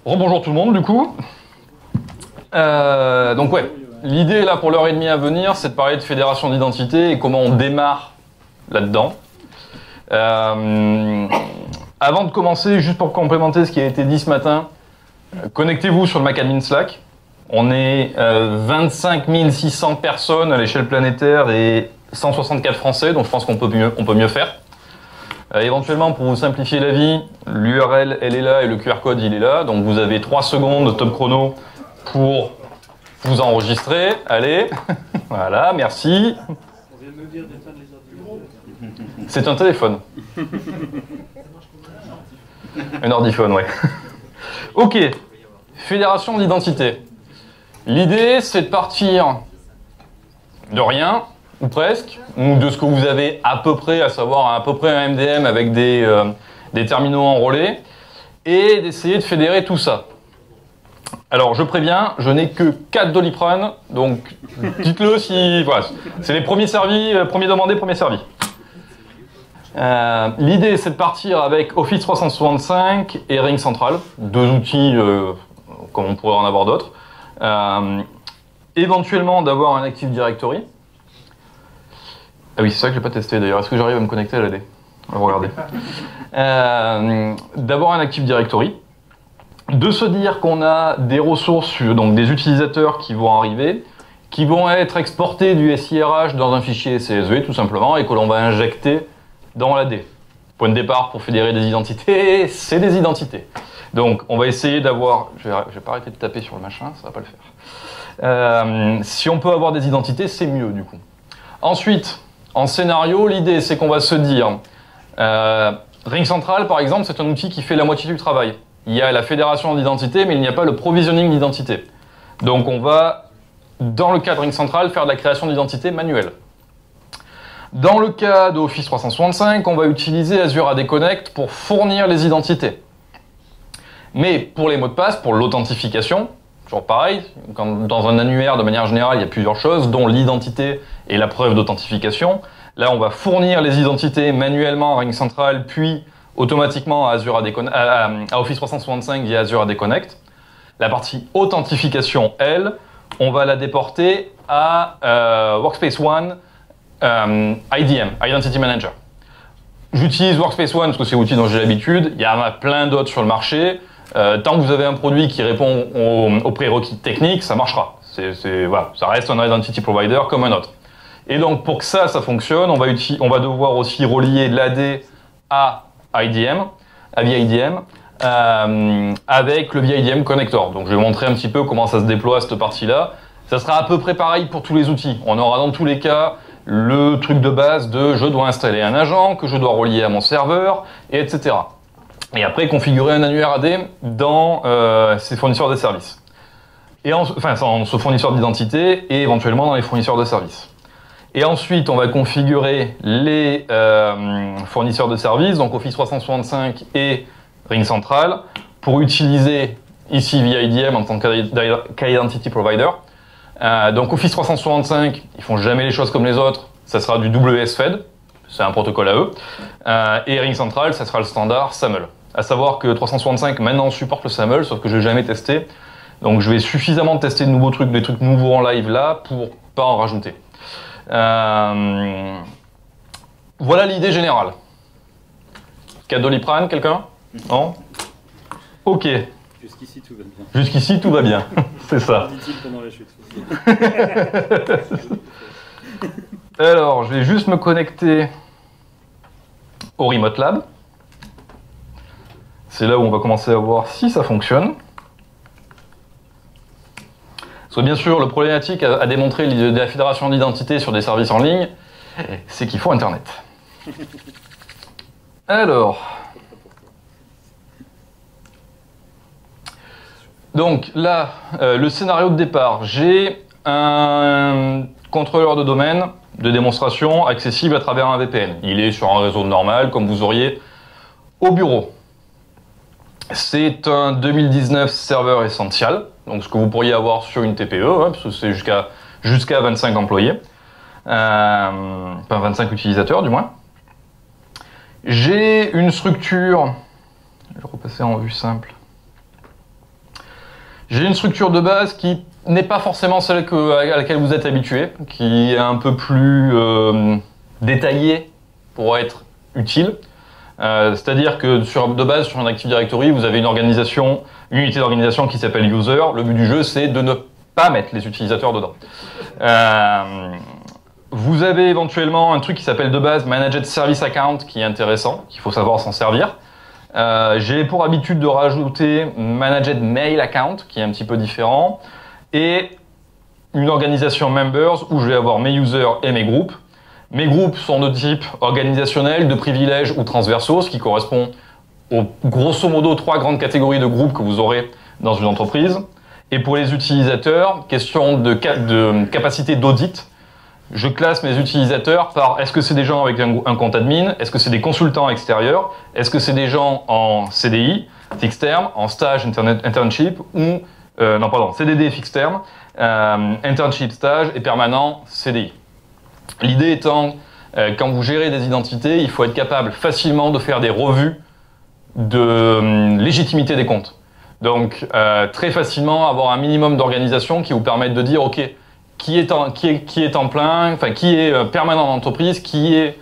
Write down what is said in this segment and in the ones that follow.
Rebonjour tout le monde du coup. Donc ouais, l'idée là pour l'heure et demie à venir, c'est de parler de fédération d'identité et comment on démarre là-dedans. Avant de commencer, juste pour complémenter ce qui a été dit ce matin, connectez-vous sur le MacAdmin Slack. On est 25 600 personnes à l'échelle planétaire et 164 Français, donc je pense qu'on peut mieux faire. Éventuellement, pour vous simplifier la vie, l'URL elle est là et le QR code il est là, donc vous avez 3 secondes top chrono pour vous enregistrer. Allez, voilà, merci. On vient de me dire d'éteindre les ordinateurs. C'est un téléphone. Un ordiphone, ouais. Ok, fédération d'identité. L'idée, c'est de partir de rien, ou presque, ou de ce que vous avez à peu près, à savoir à peu près un MDM avec des terminaux enrôlés, et d'essayer de fédérer tout ça. Alors, je préviens, je n'ai que 4 Doliprane, donc dites-le si... Voilà, c'est les premiers servis, premiers demandés, premiers servis. L'idée, c'est de partir avec Office 365 et Ring Central, deux outils comme on pourrait en avoir d'autres. Éventuellement, d'avoir un Active Directory. Ah oui, c'est ça que je n'ai pas testé d'ailleurs. Est-ce que j'arrive à me connecter à l'AD? On va regarder. D'avoir un Active Directory. De se dire qu'on a des ressources, donc des utilisateurs qui vont arriver, qui vont être exportés du SIRH dans un fichier CSV tout simplement et que l'on va injecter dans l'AD. Point de départ pour fédérer des identités, c'est des identités. Donc on va essayer d'avoir... Je vais pas arrêter de taper sur le machin, ça va pas le faire. Si on peut avoir des identités, c'est mieux du coup. Ensuite, en scénario, l'idée c'est qu'on va se dire... Ring Central par exemple, c'est un outil qui fait la moitié du travail. Il y a la fédération d'identité, mais il n'y a pas le provisioning d'identité. Donc on va, dans le cas de Ring Central, faire de la création d'identité manuelle. Dans le cas d'Office 365, on va utiliser Azure AD Connect pour fournir les identités. Mais pour les mots de passe, pour l'authentification, toujours pareil, dans un annuaire de manière générale, il y a plusieurs choses, dont l'identité et la preuve d'authentification. Là, on va fournir les identités manuellement à Ring Central, puis automatiquement à Office 365 via Azure AD Connect. La partie authentification, elle, on va la déporter à Workspace ONE IDM, Identity Manager. J'utilise Workspace ONE parce que c'est l'outil dont j'ai l'habitude. Il y en a plein d'autres sur le marché. Tant que vous avez un produit qui répond aux prérequis techniques, ça marchera. Voilà, ça reste un Identity Provider comme un autre. Et donc pour que ça fonctionne, on va devoir aussi relier l'AD à IDM, via IDM, avec le via IDM connector. Donc je vais montrer un petit peu comment ça se déploie cette partie-là. Ça sera à peu près pareil pour tous les outils. On aura dans tous les cas le truc de base de je dois installer un agent, que je dois relier à mon serveur, et etc. Et après configurer un annuaire AD dans ces fournisseurs de services. Enfin, dans ce fournisseur d'identité et éventuellement dans les fournisseurs de services. Et ensuite, on va configurer les fournisseurs de services, donc Office 365 et Ring Central, pour utiliser ici via IDM en tant qu'Identity Provider. Donc Office 365, ils font jamais les choses comme les autres, ça sera du WSFed, c'est un protocole à eux. Et Ring Central, ça sera le standard SAML. À savoir que 365 maintenant supporte le SAML, sauf que je n'ai jamais testé. Donc je vais suffisamment tester de nouveaux trucs, des trucs nouveaux en live là, pour pas en rajouter. Voilà l'idée générale. Cas Doliprane, quelqu'un? Non? Ok. Jusqu'ici tout va bien. Jusqu'ici tout va bien, c'est ça. Dit-il pendant la chute. Alors, je vais juste me connecter au Remote Lab. C'est là où on va commencer à voir si ça fonctionne. Parce que bien sûr, le problématique à démontrer de la fédération d'identité sur des services en ligne, c'est qu'il faut Internet. Alors... Donc là, le scénario de départ, j'ai un contrôleur de domaine de démonstration accessible à travers un VPN. Il est sur un réseau normal, comme vous auriez au bureau. C'est un 2019 serveur essential, donc ce que vous pourriez avoir sur une TPE, hein, parce que c'est jusqu'à 25 employés, enfin 25 utilisateurs du moins. J'ai une structure, je vais repasser en vue simple. J'ai une structure de base qui n'est pas forcément celle à laquelle vous êtes habitué, qui est un peu plus détaillée pour être utile. C'est-à-dire que de base, sur un Active Directory, vous avez une unité d'organisation qui s'appelle user. Le but du jeu, c'est de ne pas mettre les utilisateurs dedans. Vous avez éventuellement un truc qui s'appelle de base Managed Service Account, qui est intéressant, qu'il faut savoir s'en servir. J'ai pour habitude de rajouter Managed Mail Account, qui est un petit peu différent, et une organisation Members, où je vais avoir mes users et mes groupes. Mes groupes sont de type organisationnel, de privilèges ou transversaux, ce qui correspond aux grosso modo 3 grandes catégories de groupes que vous aurez dans une entreprise. Et pour les utilisateurs, question de capacité d'audit, je classe mes utilisateurs par est-ce que c'est des gens avec un compte admin, est-ce que c'est des consultants extérieurs, est-ce que c'est des gens en CDI, fixe terme, en stage, internship, ou CDD fixe terme, internship, stage et permanent, CDI. L'idée étant, quand vous gérez des identités, il faut être capable facilement de faire des revues de légitimité des comptes. Donc, très facilement, avoir un minimum d'organisation qui vous permette de dire, OK, qui est en plein, enfin, qui est permanent dans l'entreprise, qui est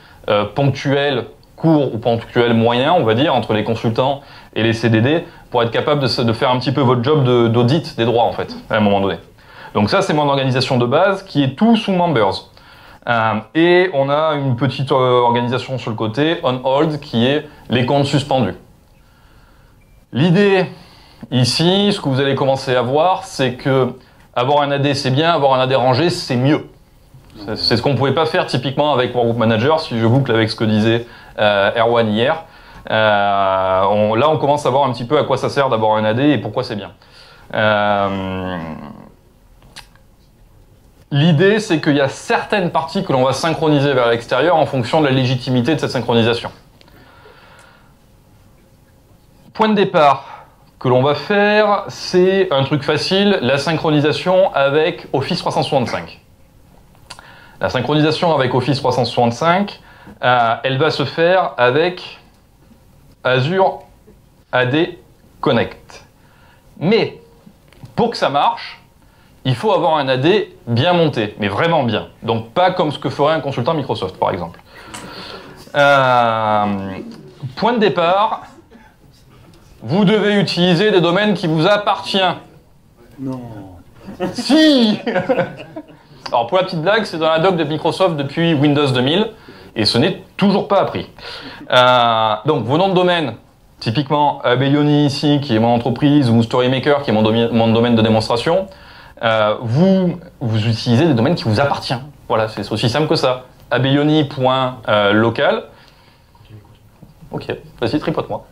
ponctuel, court ou ponctuel moyen, on va dire, entre les consultants et les CDD, pour être capable de faire un petit peu votre job d'audit des droits, en fait, à un moment donné. Donc ça, c'est mon organisation de base, qui est tout sous Members. Et on a une petite organisation sur le côté, on hold, qui est les comptes suspendus. L'idée ici, ce que vous allez commencer à voir, c'est que avoir un AD c'est bien, avoir un AD rangé c'est mieux. C'est ce qu'on ne pouvait pas faire typiquement avec Workgroup Manager, si je boucle avec ce que disait Erwan hier. Là on commence à voir un petit peu à quoi ça sert d'avoir un AD et pourquoi c'est bien. L'idée, c'est qu'il y a certaines parties que l'on va synchroniser vers l'extérieur en fonction de la légitimité de cette synchronisation. Point de départ que l'on va faire, c'est un truc facile, la synchronisation avec Office 365. La synchronisation avec Office 365, elle va se faire avec Azure AD Connect. Mais, pour que ça marche, il faut avoir un AD bien monté, mais vraiment bien. Donc pas comme ce que ferait un consultant Microsoft, par exemple. Point de départ, vous devez utiliser des domaines qui vous appartiennent. Non. Si. Alors pour la petite blague, c'est dans la doc de Microsoft depuis Windows 2000, et ce n'est toujours pas appris. Donc vos noms de domaine, typiquement Abelioni ici, qui est mon entreprise, ou Storymaker, qui est mon domaine de démonstration, vous utilisez des domaines qui vous appartiennent. Voilà, c'est aussi simple que ça. abelioni.local. Ok, vas-y, tripote-moi.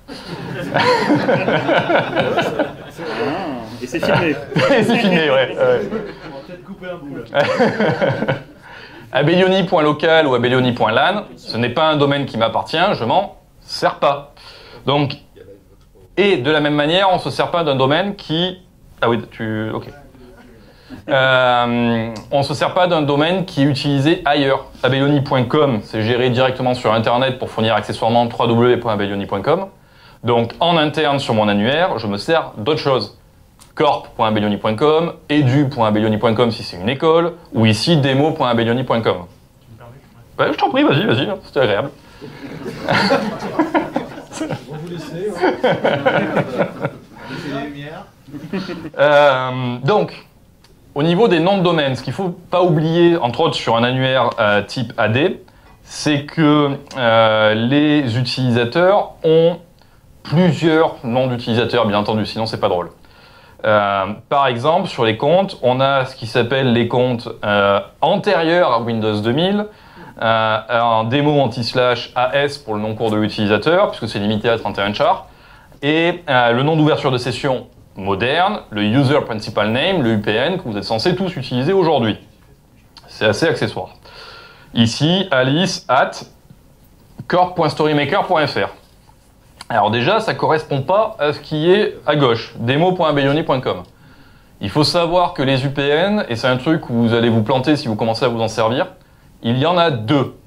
Et c'est filmé. Et c'est filmé, ouais. On va peut-être couper un bout là. abelioni.local ou abelioni.lan, ce n'est pas un domaine qui m'appartient, je m'en sers pas. Donc, et de la même manière, on ne se sert pas d'un domaine qui... Ah oui, ok. On ne se sert pas d'un domaine qui est utilisé ailleurs. Abelioni.com, c'est géré directement sur Internet pour fournir accessoirement www.abelioni.com. Donc en interne sur mon annuaire, je me sers d'autres choses. corp.abelioni.com, edu.abelioni.com si c'est une école, ou ici demo.abelioni.com. Ouais, je t'en prie, vas-y, c'était agréable. On vous laissez. Donc, au niveau des noms de domaine, ce qu'il ne faut pas oublier, entre autres sur un annuaire type AD, c'est que les utilisateurs ont plusieurs noms d'utilisateurs, bien entendu, sinon c'est pas drôle. Par exemple, sur les comptes, on a ce qui s'appelle les comptes antérieurs à Windows 2000, un démo anti/AS pour le nom court de l'utilisateur, puisque c'est limité à 31 chars, et le nom d'ouverture de session moderne, le User Principal Name, le UPN, que vous êtes censés tous utiliser aujourd'hui. C'est assez accessoire. Ici, alice@corp.storymaker.fr. Alors déjà, ça ne correspond pas à ce qui est à gauche, demo.abelioni.com. Il faut savoir que les UPN, et c'est un truc où vous allez vous planter si vous commencez à vous en servir, il y en a deux.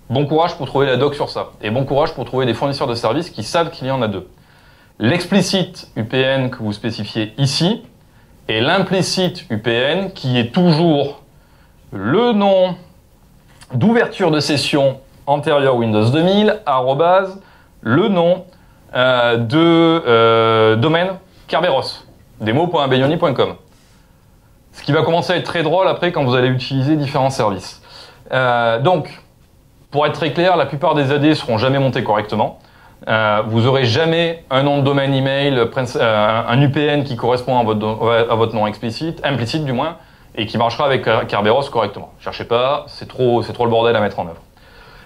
Bon courage pour trouver la doc sur ça. Et bon courage pour trouver des fournisseurs de services qui savent qu'il y en a deux. L'explicite UPN que vous spécifiez ici et l'implicite UPN qui est toujours le nom d'ouverture de session antérieure Windows 2000, arrobase, le nom de domaine Kerberos, demo.abeyoni.com. Ce qui va commencer à être très drôle après quand vous allez utiliser différents services. Donc, pour être très clair, la plupart des AD ne seront jamais montés correctement. Vous n'aurez jamais un nom de domaine email, un UPN qui correspond à votre nom implicite du moins, et qui marchera avec Kerberos correctement. Cherchez pas, c'est trop le bordel à mettre en œuvre.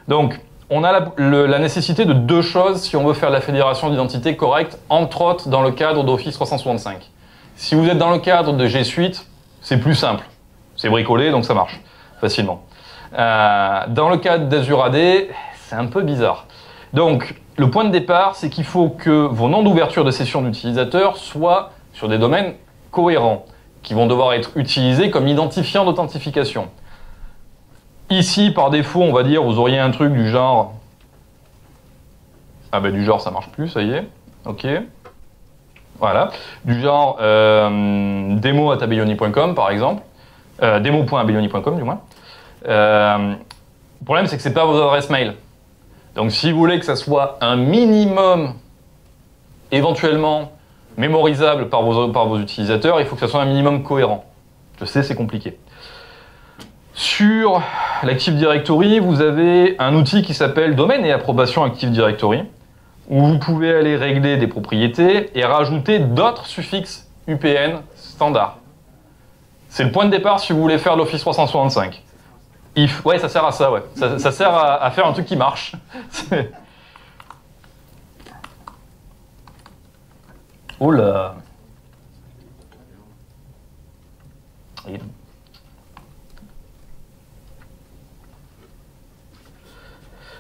Donc, on a la nécessité de deux choses si on veut faire de la fédération d'identité correcte, entre autres dans le cadre d'Office 365. Si vous êtes dans le cadre de G Suite, c'est plus simple. C'est bricolé, donc ça marche facilement. Dans le cadre d'Azure AD, c'est un peu bizarre. Donc, le point de départ, c'est qu'il faut que vos noms d'ouverture de session d'utilisateurs soient sur des domaines cohérents, qui vont devoir être utilisés comme identifiant d'authentification. Ici, par défaut, on va dire, vous auriez un truc du genre... Ah ben du genre, ça marche plus, ça y est. Ok. Voilà. Du genre demo@abeyoni.com, par exemple. Demo.abeyoni.com, du moins. Le problème, c'est que c'est pas vos adresses mail. Donc, si vous voulez que ça soit un minimum, éventuellement, mémorisable par vos utilisateurs, il faut que ça soit un minimum cohérent. Je sais, c'est compliqué. Sur l'Active Directory, vous avez un outil qui s'appelle Domaine et approbation Active Directory, où vous pouvez aller régler des propriétés et rajouter d'autres suffixes UPN standards. C'est le point de départ si vous voulez faire l'Office 365. Ouais, ça sert à ça, ouais. Ça sert à faire un truc qui marche. Oh là.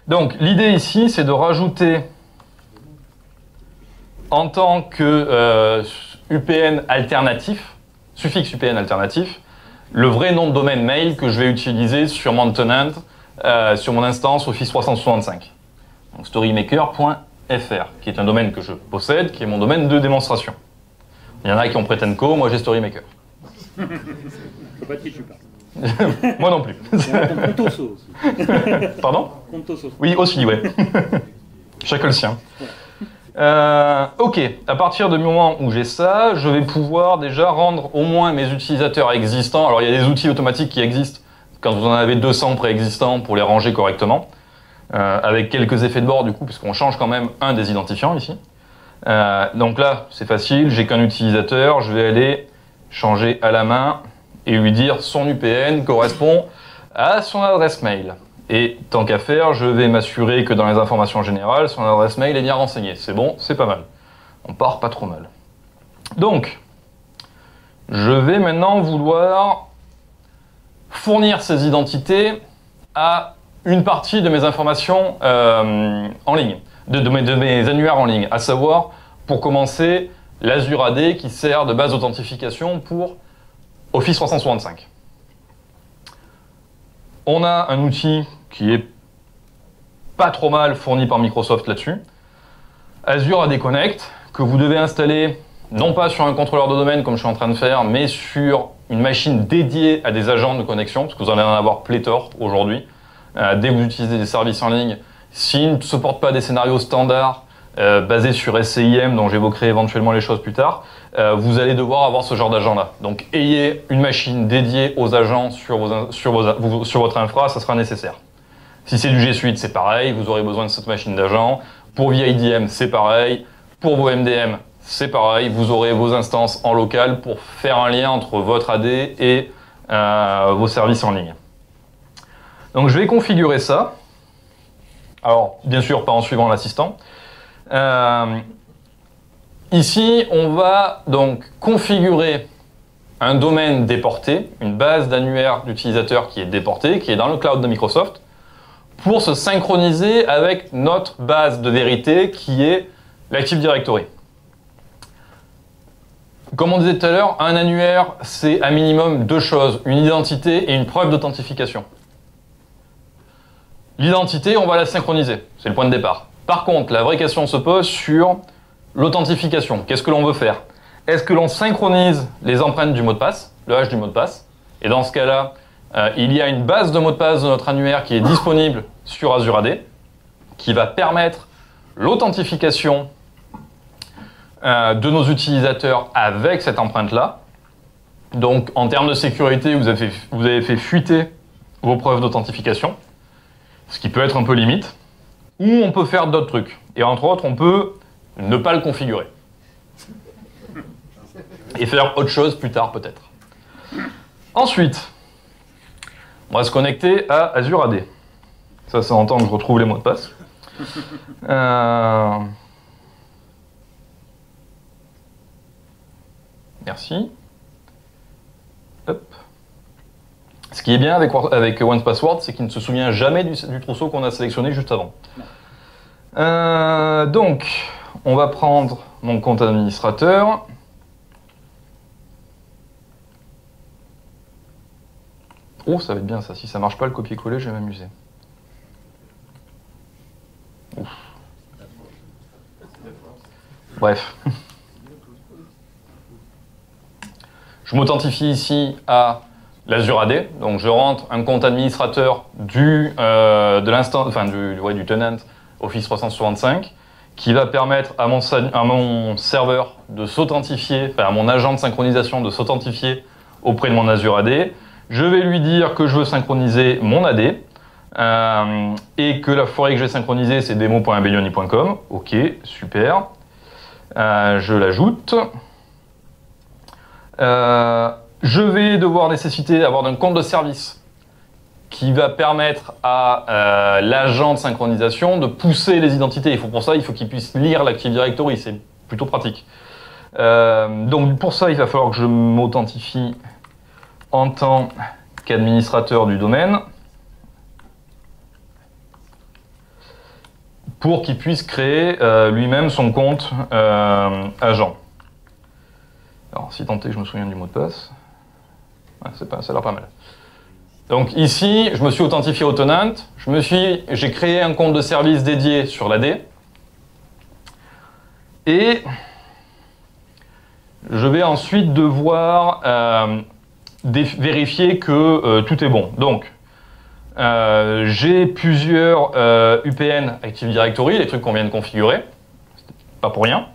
Donc, l'idée ici, c'est de rajouter, en tant que UPN alternatif, suffixe UPN alternatif, le vrai nom de domaine mail que je vais utiliser sur mon tenant, sur mon instance Office 365. Donc, storymaker.fr, qui est un domaine que je possède, qui est mon domaine de démonstration. Il y en a qui ont Pretendco, moi j'ai Storymaker. Je ne sais pas de qui tu parles. Moi non plus. Contoso aussi. Pardon? Contoso. Oui, aussi, ouais. Chacun le sien. Ok, à partir du moment où j'ai ça, je vais pouvoir déjà rendre au moins mes utilisateurs existants. Alors, il y a des outils automatiques qui existent quand vous en avez 200 préexistants pour les ranger correctement, avec quelques effets de bord du coup, puisqu'on change quand même un des identifiants ici. Donc là, c'est facile, j'ai qu'un utilisateur, je vais aller changer à la main et lui dire son UPN correspond à son adresse mail. Et tant qu'à faire, je vais m'assurer que dans les informations générales, son adresse mail est bien renseignée. C'est bon, c'est pas mal. On part pas trop mal. Donc, je vais maintenant vouloir fournir ces identités à une partie de mes informations en ligne, de mes annuaires en ligne, à savoir, pour commencer, l'Azure AD qui sert de base d'authentification pour Office 365. On a un outil qui est pas trop mal fourni par Microsoft là-dessus. Azure AD Connect, que vous devez installer non pas sur un contrôleur de domaine comme je suis en train de faire, mais sur une machine dédiée à des agents de connexion, parce que vous allez en avoir pléthore aujourd'hui. Dès que vous utilisez des services en ligne, s'ils ne supportent pas des scénarios standards basés sur SCIM, dont j'évoquerai éventuellement les choses plus tard, vous allez devoir avoir ce genre d'agent-là. Donc ayez une machine dédiée aux agents sur votre infra, ça sera nécessaire. Si c'est du G Suite, c'est pareil, vous aurez besoin de cette machine d'agent. Pour VIDM, c'est pareil. Pour vos MDM, c'est pareil. Vous aurez vos instances en local pour faire un lien entre votre AD et vos services en ligne. Donc je vais configurer ça. Alors, bien sûr, pas en suivant l'assistant. Ici, on va donc configurer un domaine déporté, une base d'annuaire d'utilisateurs qui est déportée, qui est dans le cloud de Microsoft, pour se synchroniser avec notre base de vérité qui est l'Active Directory. Comme on disait tout à l'heure, un annuaire, c'est à minimum deux choses, une identité et une preuve d'authentification. L'identité, on va la synchroniser, c'est le point de départ. Par contre, la vraie question se pose sur l'authentification. Qu'est-ce que l'on veut faire? est-ce que l'on synchronise les empreintes du mot de passe, le hash du mot de passe? Et dans ce cas-là, il y a une base de mots de passe de notre annuaire qui est disponible sur Azure AD, qui va permettre l'authentification de nos utilisateurs avec cette empreinte-là. Donc, en termes de sécurité, vous avez fait fuiter vos preuves d'authentification, ce qui peut être un peu limite, ou on peut faire d'autres trucs. Et entre autres, on peut ne pas le configurer. Et faire autre chose plus tard, peut-être. Ensuite, on va se connecter à Azure AD. Ça en temps que je retrouve les mots de passe. Merci. Hop. Ce qui est bien avec Once Password, c'est qu'il ne se souvient jamais du trousseau qu'on a sélectionné juste avant. Donc, on va prendre mon compte administrateur. Oh, ça va être bien ça. Si ça marche pas, le copier-coller, je vais m'amuser. Ouf. Bref. Je m'authentifie ici à l'Azure AD. Donc, je rentre un compte administrateur du tenant Office 365 qui va permettre à mon serveur de s'authentifier, à mon agent de synchronisation de s'authentifier auprès de mon Azure AD. Je vais lui dire que je veux synchroniser mon AD et que la forêt que je vais synchroniser, c'est demo.abelioni.com. Ok, super. Je l'ajoute. Je vais devoir nécessiter d'avoir un compte de service qui va permettre à l'agent de synchronisation de pousser les identités. Pour ça, il faut qu'il puisse lire l'Active Directory. C'est plutôt pratique. Donc pour ça, il va falloir que je m'authentifie en tant qu'administrateur du domaine pour qu'il puisse créer lui-même son compte agent. Alors, si tant est que je me souviens du mot de passe, ouais, ça a l'air pas mal. Donc ici, je me suis authentifié au tenant, j'ai créé un compte de service dédié sur l'AD, et je vais ensuite devoir vérifier que tout est bon. Donc, j'ai plusieurs UPN Active Directory, les trucs qu'on vient de configurer, pas pour rien,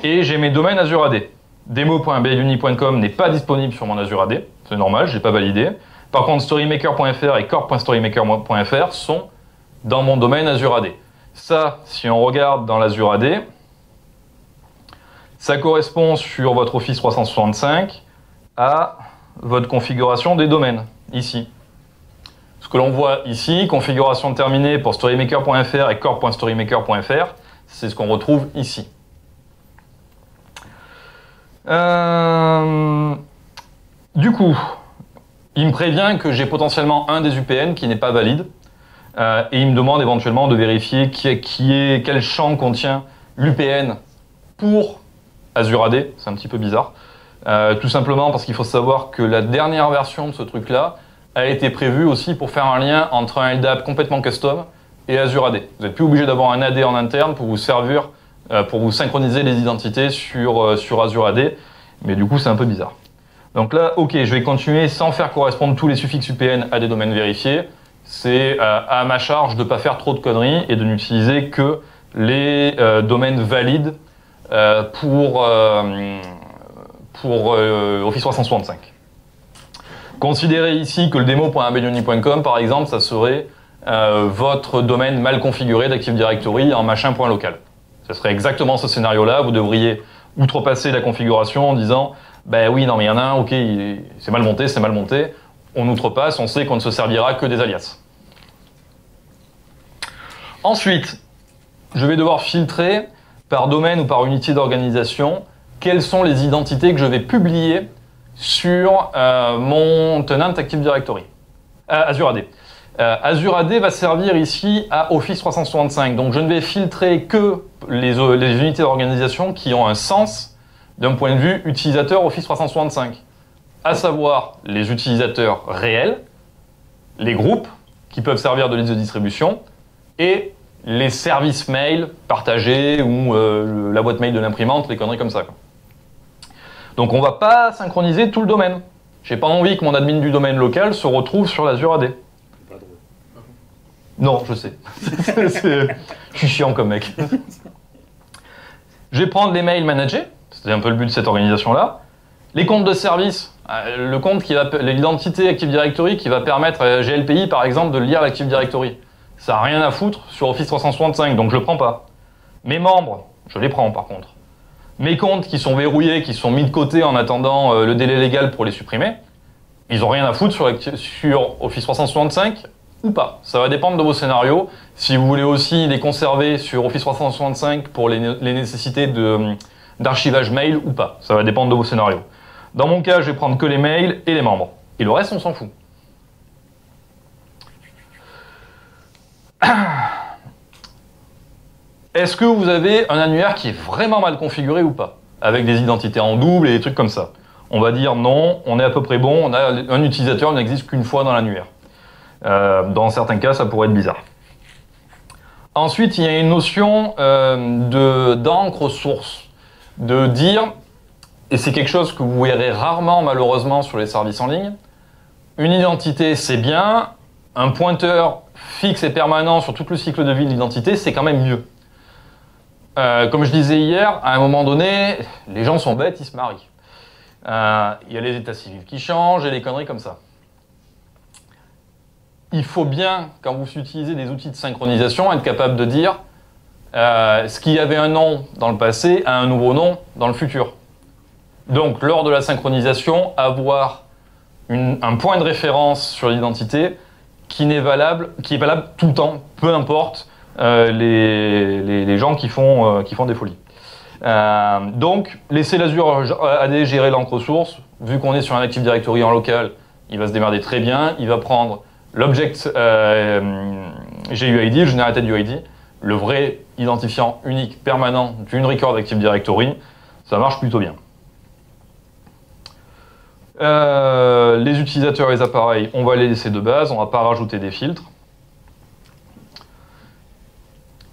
et j'ai mes domaines Azure AD. Demo.abelioni.com n'est pas disponible sur mon Azure AD, c'est normal, je l'ai pas validé. Par contre, storymaker.fr et corp.storymaker.fr sont dans mon domaine Azure AD. Ça, si on regarde dans l'Azure AD, ça correspond sur votre Office 365 à votre configuration des domaines, ici. Ce que l'on voit ici, configuration terminée pour storymaker.fr et corp.storymaker.fr, c'est ce qu'on retrouve ici. Du coup, il me prévient que j'ai potentiellement un des UPN qui n'est pas valide et il me demande éventuellement de vérifier quel champ contient l'UPN pour Azure AD. C'est un petit peu bizarre. Tout simplement parce qu'il faut savoir que la dernière version de ce truc-là a été prévue aussi pour faire un lien entre un LDAP complètement custom et Azure AD. Vous n'êtes plus obligé d'avoir un AD en interne pour vous servir, pour vous synchroniser les identités sur Azure AD, mais du coup c'est un peu bizarre. Donc là, ok, je vais continuer sans faire correspondre tous les suffixes UPN à des domaines vérifiés. C'est à ma charge de ne pas faire trop de conneries et de n'utiliser que les domaines valides pour Office 365. Considérez ici que le demo.abelioni.com, par exemple, ça serait votre domaine mal configuré d'Active Directory en machin.local. Ce serait exactement ce scénario-là. Vous devriez outrepasser la configuration en disant ben oui, non mais il y en a un, ok, c'est mal monté, c'est mal monté. On outrepasse, on sait qu'on ne se servira que des alias. Ensuite, je vais devoir filtrer par domaine ou par unité d'organisation quelles sont les identités que je vais publier sur mon tenant Active Directory. Azure AD. Azure AD va servir ici à Office 365. Donc je ne vais filtrer que les unités d'organisation qui ont un sens d'un point de vue utilisateur Office 365. À savoir les utilisateurs réels, les groupes qui peuvent servir de liste de distribution et les services mail partagés ou la boîte mail de l'imprimante, les conneries comme ça, quoi. Donc on va pas synchroniser tout le domaine. J'ai pas envie que mon admin du domaine local se retrouve sur l'Azure AD. Pas drôle. Non, je sais. Je suis chiant comme mec. Je vais prendre les mails managés, c'est un peu le but de cette organisation-là. Les comptes de service, le compte qui va, l'identité Active Directory qui va permettre à GLPI par exemple de lire l'Active Directory. Ça n'a rien à foutre sur Office 365, donc je le prends pas. Mes membres, je les prends par contre. Mes comptes qui sont verrouillés, qui sont mis de côté en attendant le délai légal pour les supprimer, ils n'ont rien à foutre sur Office 365 ou pas. Ça va dépendre de vos scénarios. Si vous voulez aussi les conserver sur Office 365 pour les nécessités d'archivage mail ou pas. Ça va dépendre de vos scénarios. Dans mon cas, je vais prendre que les mails et les membres. Et le reste, on s'en fout. Est-ce que vous avez un annuaire qui est vraiment mal configuré ou pas? Avec des identités en double et des trucs comme ça. On va dire non, on est à peu près bon, on a un utilisateur n'existe qu'une fois dans l'annuaire. Dans certains cas, ça pourrait être bizarre. Ensuite, il y a une notion d'encre source. De dire, et c'est quelque chose que vous verrez rarement malheureusement sur les services en ligne, une identité c'est bien, un pointeur fixe et permanent sur tout le cycle de vie de l'identité, c'est quand même mieux. Comme je disais hier, à un moment donné, les gens sont bêtes, ils se marient. Il y a les états civils qui changent et les conneries comme ça. Il faut bien, quand vous utilisez des outils de synchronisation, être capable de dire ce qui avait un nom dans le passé a un nouveau nom dans le futur. Donc, lors de la synchronisation, avoir un point de référence sur l'identité qui est valable tout le temps, peu importe les gens qui font des folies. Donc, laissez l'Azure AD gérer l'encre source. Vu qu'on est sur un Active Directory en local, il va se démerder très bien. Il va prendre l'object GUID, le Generated UID, le vrai identifiant unique permanent d'une record Active Directory. Ça marche plutôt bien. Les utilisateurs et les appareils, on va les laisser de base, on ne va pas rajouter des filtres.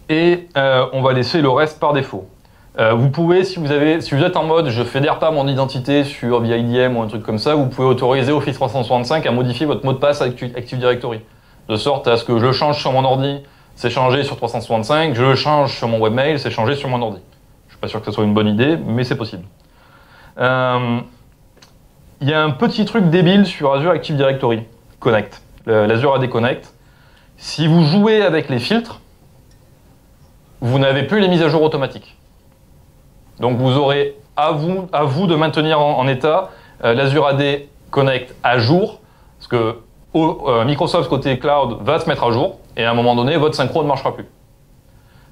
Et on va laisser le reste par défaut. Vous pouvez, si vous êtes en mode je fédère pas mon identité sur via IDM ou un truc comme ça, vous pouvez autoriser Office 365 à modifier votre mot de passe Active Directory. De sorte à ce que je le change sur mon ordi, c'est changé sur 365, je le change sur mon webmail, c'est changé sur mon ordi. Je ne suis pas sûr que ce soit une bonne idée, mais c'est possible. Il y a un petit truc débile sur Azure Active Directory Connect, l'Azure AD Connect. Si vous jouez avec les filtres, vous n'avez plus les mises à jour automatiques. Donc vous aurez à vous de maintenir en état l'Azure AD Connect à jour, parce que Microsoft côté cloud va se mettre à jour, et à un moment donné, votre synchro ne marchera plus.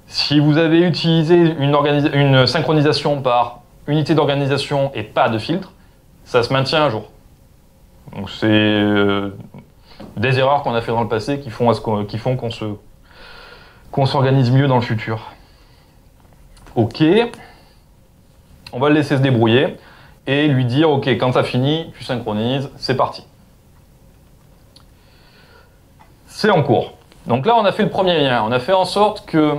Si vous avez utilisé une synchronisation par unité d'organisation et pas de filtre, ça se maintient à jour. Donc c'est des erreurs qu'on a fait dans le passé qui font qu'on s'organise mieux dans le futur. Ok. On va le laisser se débrouiller et lui dire ok, quand tu as fini, tu synchronises, c'est parti. C'est en cours. Donc là, on a fait le premier lien. On a fait en sorte que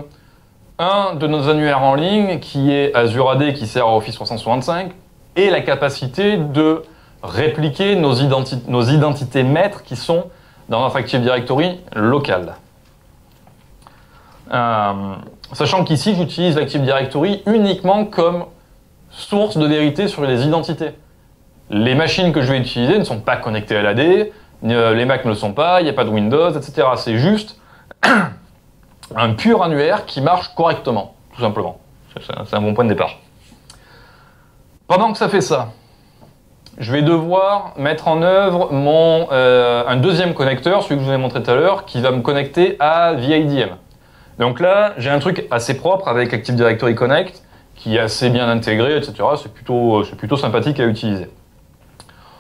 un de nos annuaires en ligne, qui est Azure AD, qui sert à Office 365, ait la capacité de répliquer nos identités maîtres qui sont dans notre Active Directory local. Sachant qu'ici, j'utilise l'Active Directory uniquement comme source de vérité sur les identités. Les machines que je vais utiliser ne sont pas connectées à l'AD, les Mac ne le sont pas, il n'y a pas de Windows, etc. C'est juste un pur annuaire qui marche correctement, tout simplement. C'est un bon point de départ. Pendant que ça fait ça, je vais devoir mettre en œuvre un deuxième connecteur, celui que je vous ai montré tout à l'heure, qui va me connecter via IDM. Donc là, j'ai un truc assez propre avec Active Directory Connect, qui est assez bien intégré, etc. C'est plutôt sympathique à utiliser.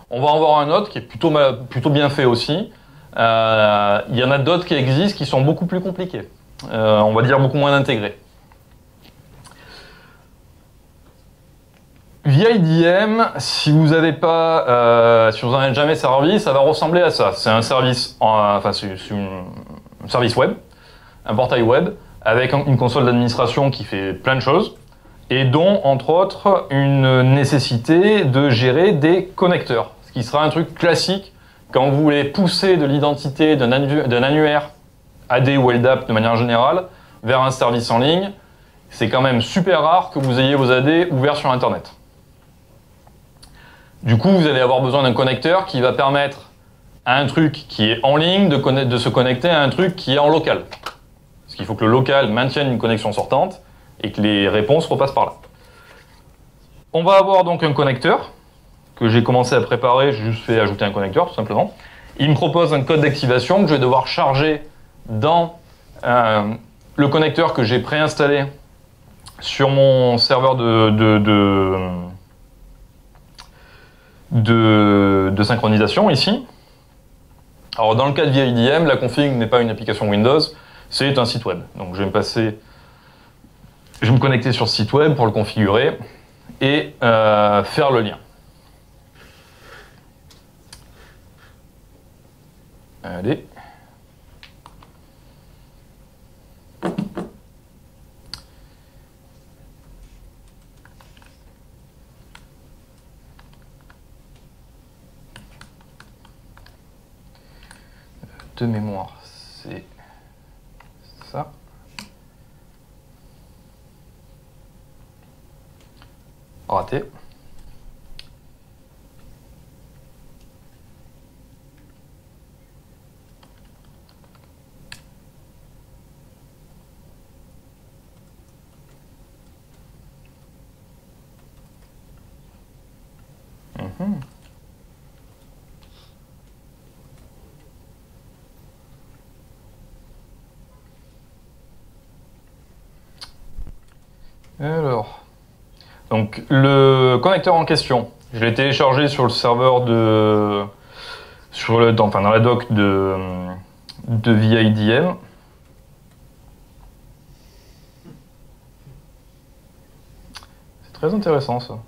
On va en voir un autre qui est plutôt bien fait aussi. Il y en a d'autres qui existent qui sont beaucoup plus compliqués. On va dire beaucoup moins intégrés. Via IDM, si vous n'en avez jamais servi, ça va ressembler à ça. C'est un service, un service web, un portail web, avec une console d'administration qui fait plein de choses. et dont, entre autres, une nécessité de gérer des connecteurs, ce qui sera un truc classique quand vous voulez pousser de l'identité d'un annuaire AD ou LDAP de manière générale vers un service en ligne. C'est quand même super rare que vous ayez vos AD ouverts sur Internet. Du coup, vous allez avoir besoin d'un connecteur qui va permettre à un truc qui est en ligne de se connecter à un truc qui est en local. Parce qu'il faut que le local maintienne une connexion sortante et que les réponses repassent par là. On va avoir donc un connecteur que j'ai commencé à préparer, j'ai juste fait ajouter un connecteur tout simplement. Il me propose un code d'activation que je vais devoir charger dans le connecteur que j'ai préinstallé sur mon serveur de synchronisation ici. Alors dans le cas de VIDM, la config n'est pas une application Windows, c'est un site web. Donc je vais me connecter sur ce site web pour le configurer et faire le lien. Allez. De mémoire, c'est ça. Raté. Alors, donc le connecteur en question, je l'ai téléchargé sur le serveur dans la doc de VIDM. C'est très intéressant ça.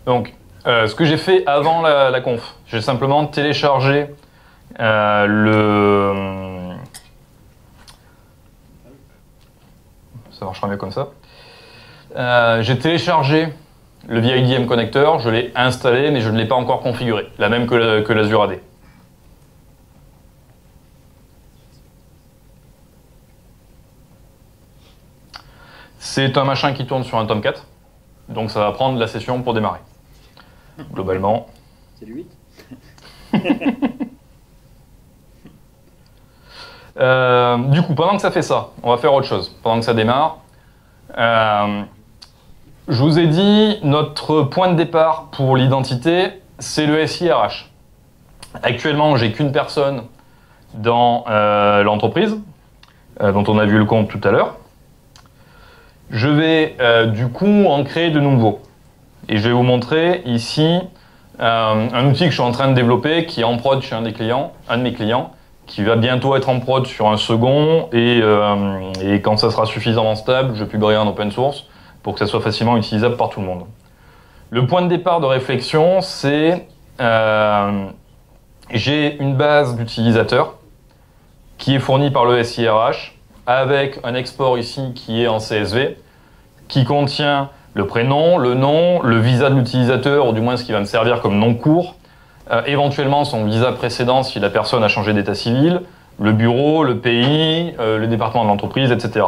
Donc, ce que j'ai fait avant la conf, j'ai simplement téléchargé ça marchera mieux comme ça. J'ai téléchargé le VIDM connecteur, je l'ai installé, mais je ne l'ai pas encore configuré, la même que l'Azure AD. C'est un machin qui tourne sur un Tomcat, donc ça va prendre la session pour démarrer. Globalement. C'est du 8. Du coup, pendant que ça fait ça, on va faire autre chose. Pendant que ça démarre, je vous ai dit, notre point de départ pour l'identité, c'est le SIRH. Actuellement, j'ai qu'une personne dans l'entreprise, dont on a vu le compte tout à l'heure. Je vais du coup en créer de nouveaux. Et je vais vous montrer ici un outil que je suis en train de développer qui est en prod chez un de mes clients, qui va bientôt être en prod sur un second et quand ça sera suffisamment stable, je publierai en open source pour que ça soit facilement utilisable par tout le monde. Le point de départ de réflexion, c'est j'ai une base d'utilisateurs qui est fournie par le SIRH avec un export ici qui est en CSV, qui contient le prénom, le nom, le visa de l'utilisateur, ou du moins ce qui va me servir comme nom court, éventuellement son visa précédent si la personne a changé d'état civil, le bureau, le pays, le département de l'entreprise, etc.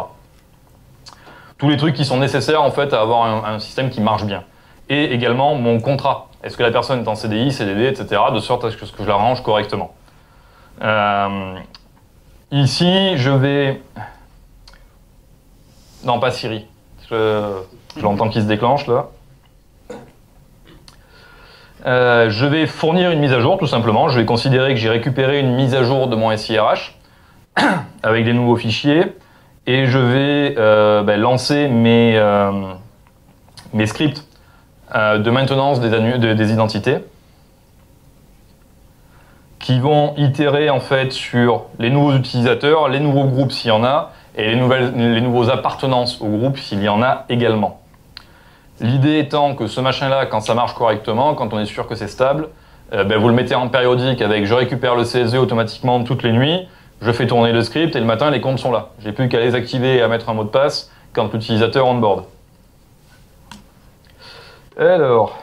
Tous les trucs qui sont nécessaires en fait à avoir un système qui marche bien. Et également mon contrat. Est-ce que la personne est en CDI, CDD, etc. de sorte à ce que je l'arrange correctement. Ici, je vais... Non, pas Siri. Je l'entends qui se déclenche là. Je vais fournir une mise à jour tout simplement. Je vais considérer que j'ai récupéré une mise à jour de mon SIRH avec des nouveaux fichiers et je vais lancer mes scripts de maintenance des identités qui vont itérer en fait sur les nouveaux utilisateurs, les nouveaux groupes s'il y en a et les nouveaux appartenances au groupe s'il y en a également. L'idée étant que ce machin-là, quand ça marche correctement, quand on est sûr que c'est stable, vous le mettez en périodique avec je récupère le CSV automatiquement toutes les nuits, je fais tourner le script et le matin les comptes sont là. J'ai plus qu'à les activer et à mettre un mot de passe quand l'utilisateur onboard. Alors...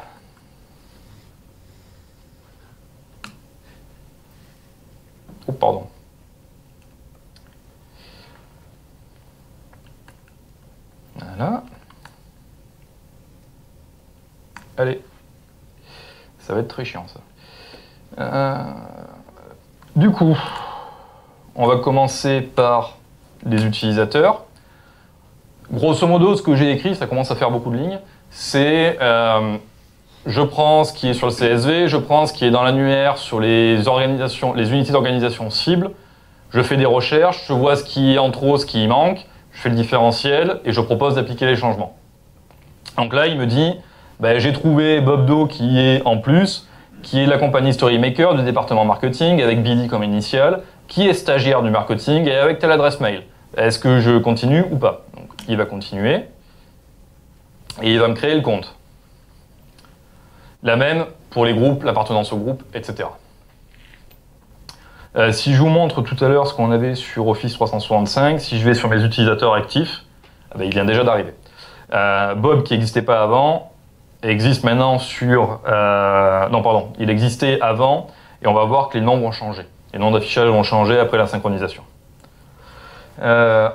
Oh, pardon. Voilà. Allez. Ça va être très chiant, ça. Du coup, on va commencer par les utilisateurs. Grosso modo, ce que j'ai écrit, ça commence à faire beaucoup de lignes. C'est... je prends ce qui est sur le CSV, je prends ce qui est dans l'annuaire sur les unités d'organisation cibles, je fais des recherches, je vois ce qui est en trop, ce qui manque, je fais le différentiel et je propose d'appliquer les changements. Donc là, il me dit, j'ai trouvé Bob Do qui est en plus, qui est de la compagnie Storymaker du département marketing avec Billy comme initial, qui est stagiaire du marketing et avec telle adresse mail. Est-ce que je continue ou pas? Donc, il va continuer et il va me créer le compte. La même pour les groupes, l'appartenance au groupe, etc. Si je vous montre tout à l'heure ce qu'on avait sur Office 365, si je vais sur mes utilisateurs actifs, il vient déjà d'arriver. Bob, qui n'existait pas avant, existe maintenant sur... non, pardon, il existait avant, et on va voir que les noms vont changer. Les noms d'affichage vont changer après la synchronisation.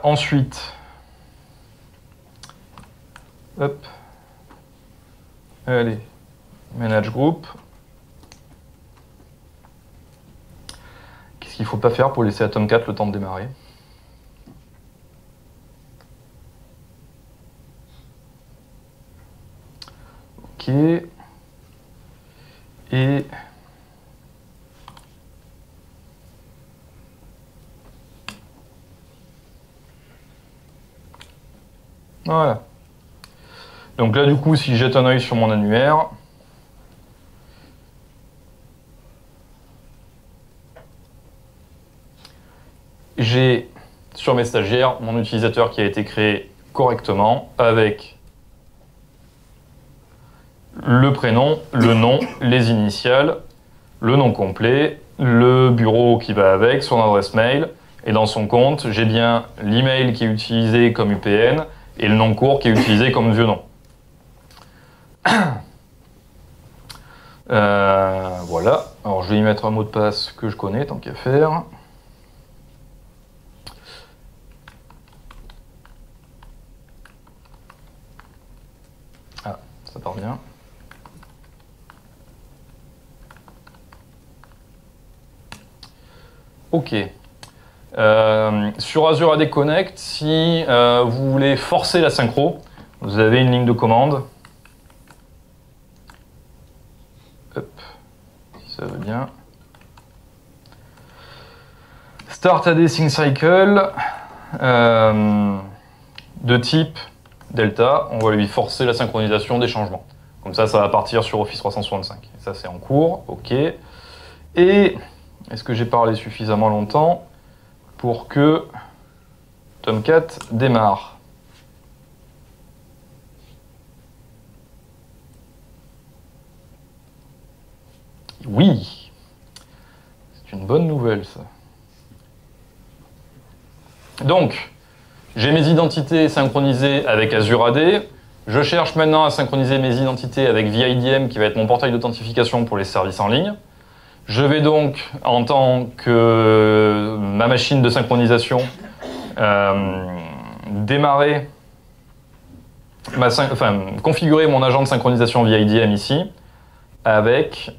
Ensuite... Hop. Allez. Manage Group. Qu'est-ce qu'il ne faut pas faire pour laisser à Tomcat le temps de démarrer? Ok. Et... voilà. Donc là, du coup, si je jette un œil sur mon annuaire... j'ai sur mes stagiaires mon utilisateur qui a été créé correctement avec le prénom, le nom, les initiales, le nom complet, le bureau qui va avec, son adresse mail, et dans son compte, j'ai bien l'email qui est utilisé comme UPN et le nom court qui est utilisé comme vieux nom. Voilà, alors je vais y mettre un mot de passe que je connais tant qu'à faire. Ça part bien. Ok. Sur Azure AD Connect, si vous voulez forcer la synchro, vous avez une ligne de commande. Hop, si ça veut bien. Start AD Sync Cycle de type Delta, on va lui forcer la synchronisation des changements. Comme ça, ça va partir sur Office 365. Et ça, c'est en cours, ok. Et est-ce que j'ai parlé suffisamment longtemps pour que Tomcat démarre? Oui, c'est une bonne nouvelle, ça. Donc, j'ai mes identités synchronisées avec Azure AD. Je cherche maintenant à synchroniser mes identités avec VIDM, qui va être mon portail d'authentification pour les services en ligne. Je vais donc, en tant que ma machine de synchronisation, configurer mon agent de synchronisation VIDM ici, avec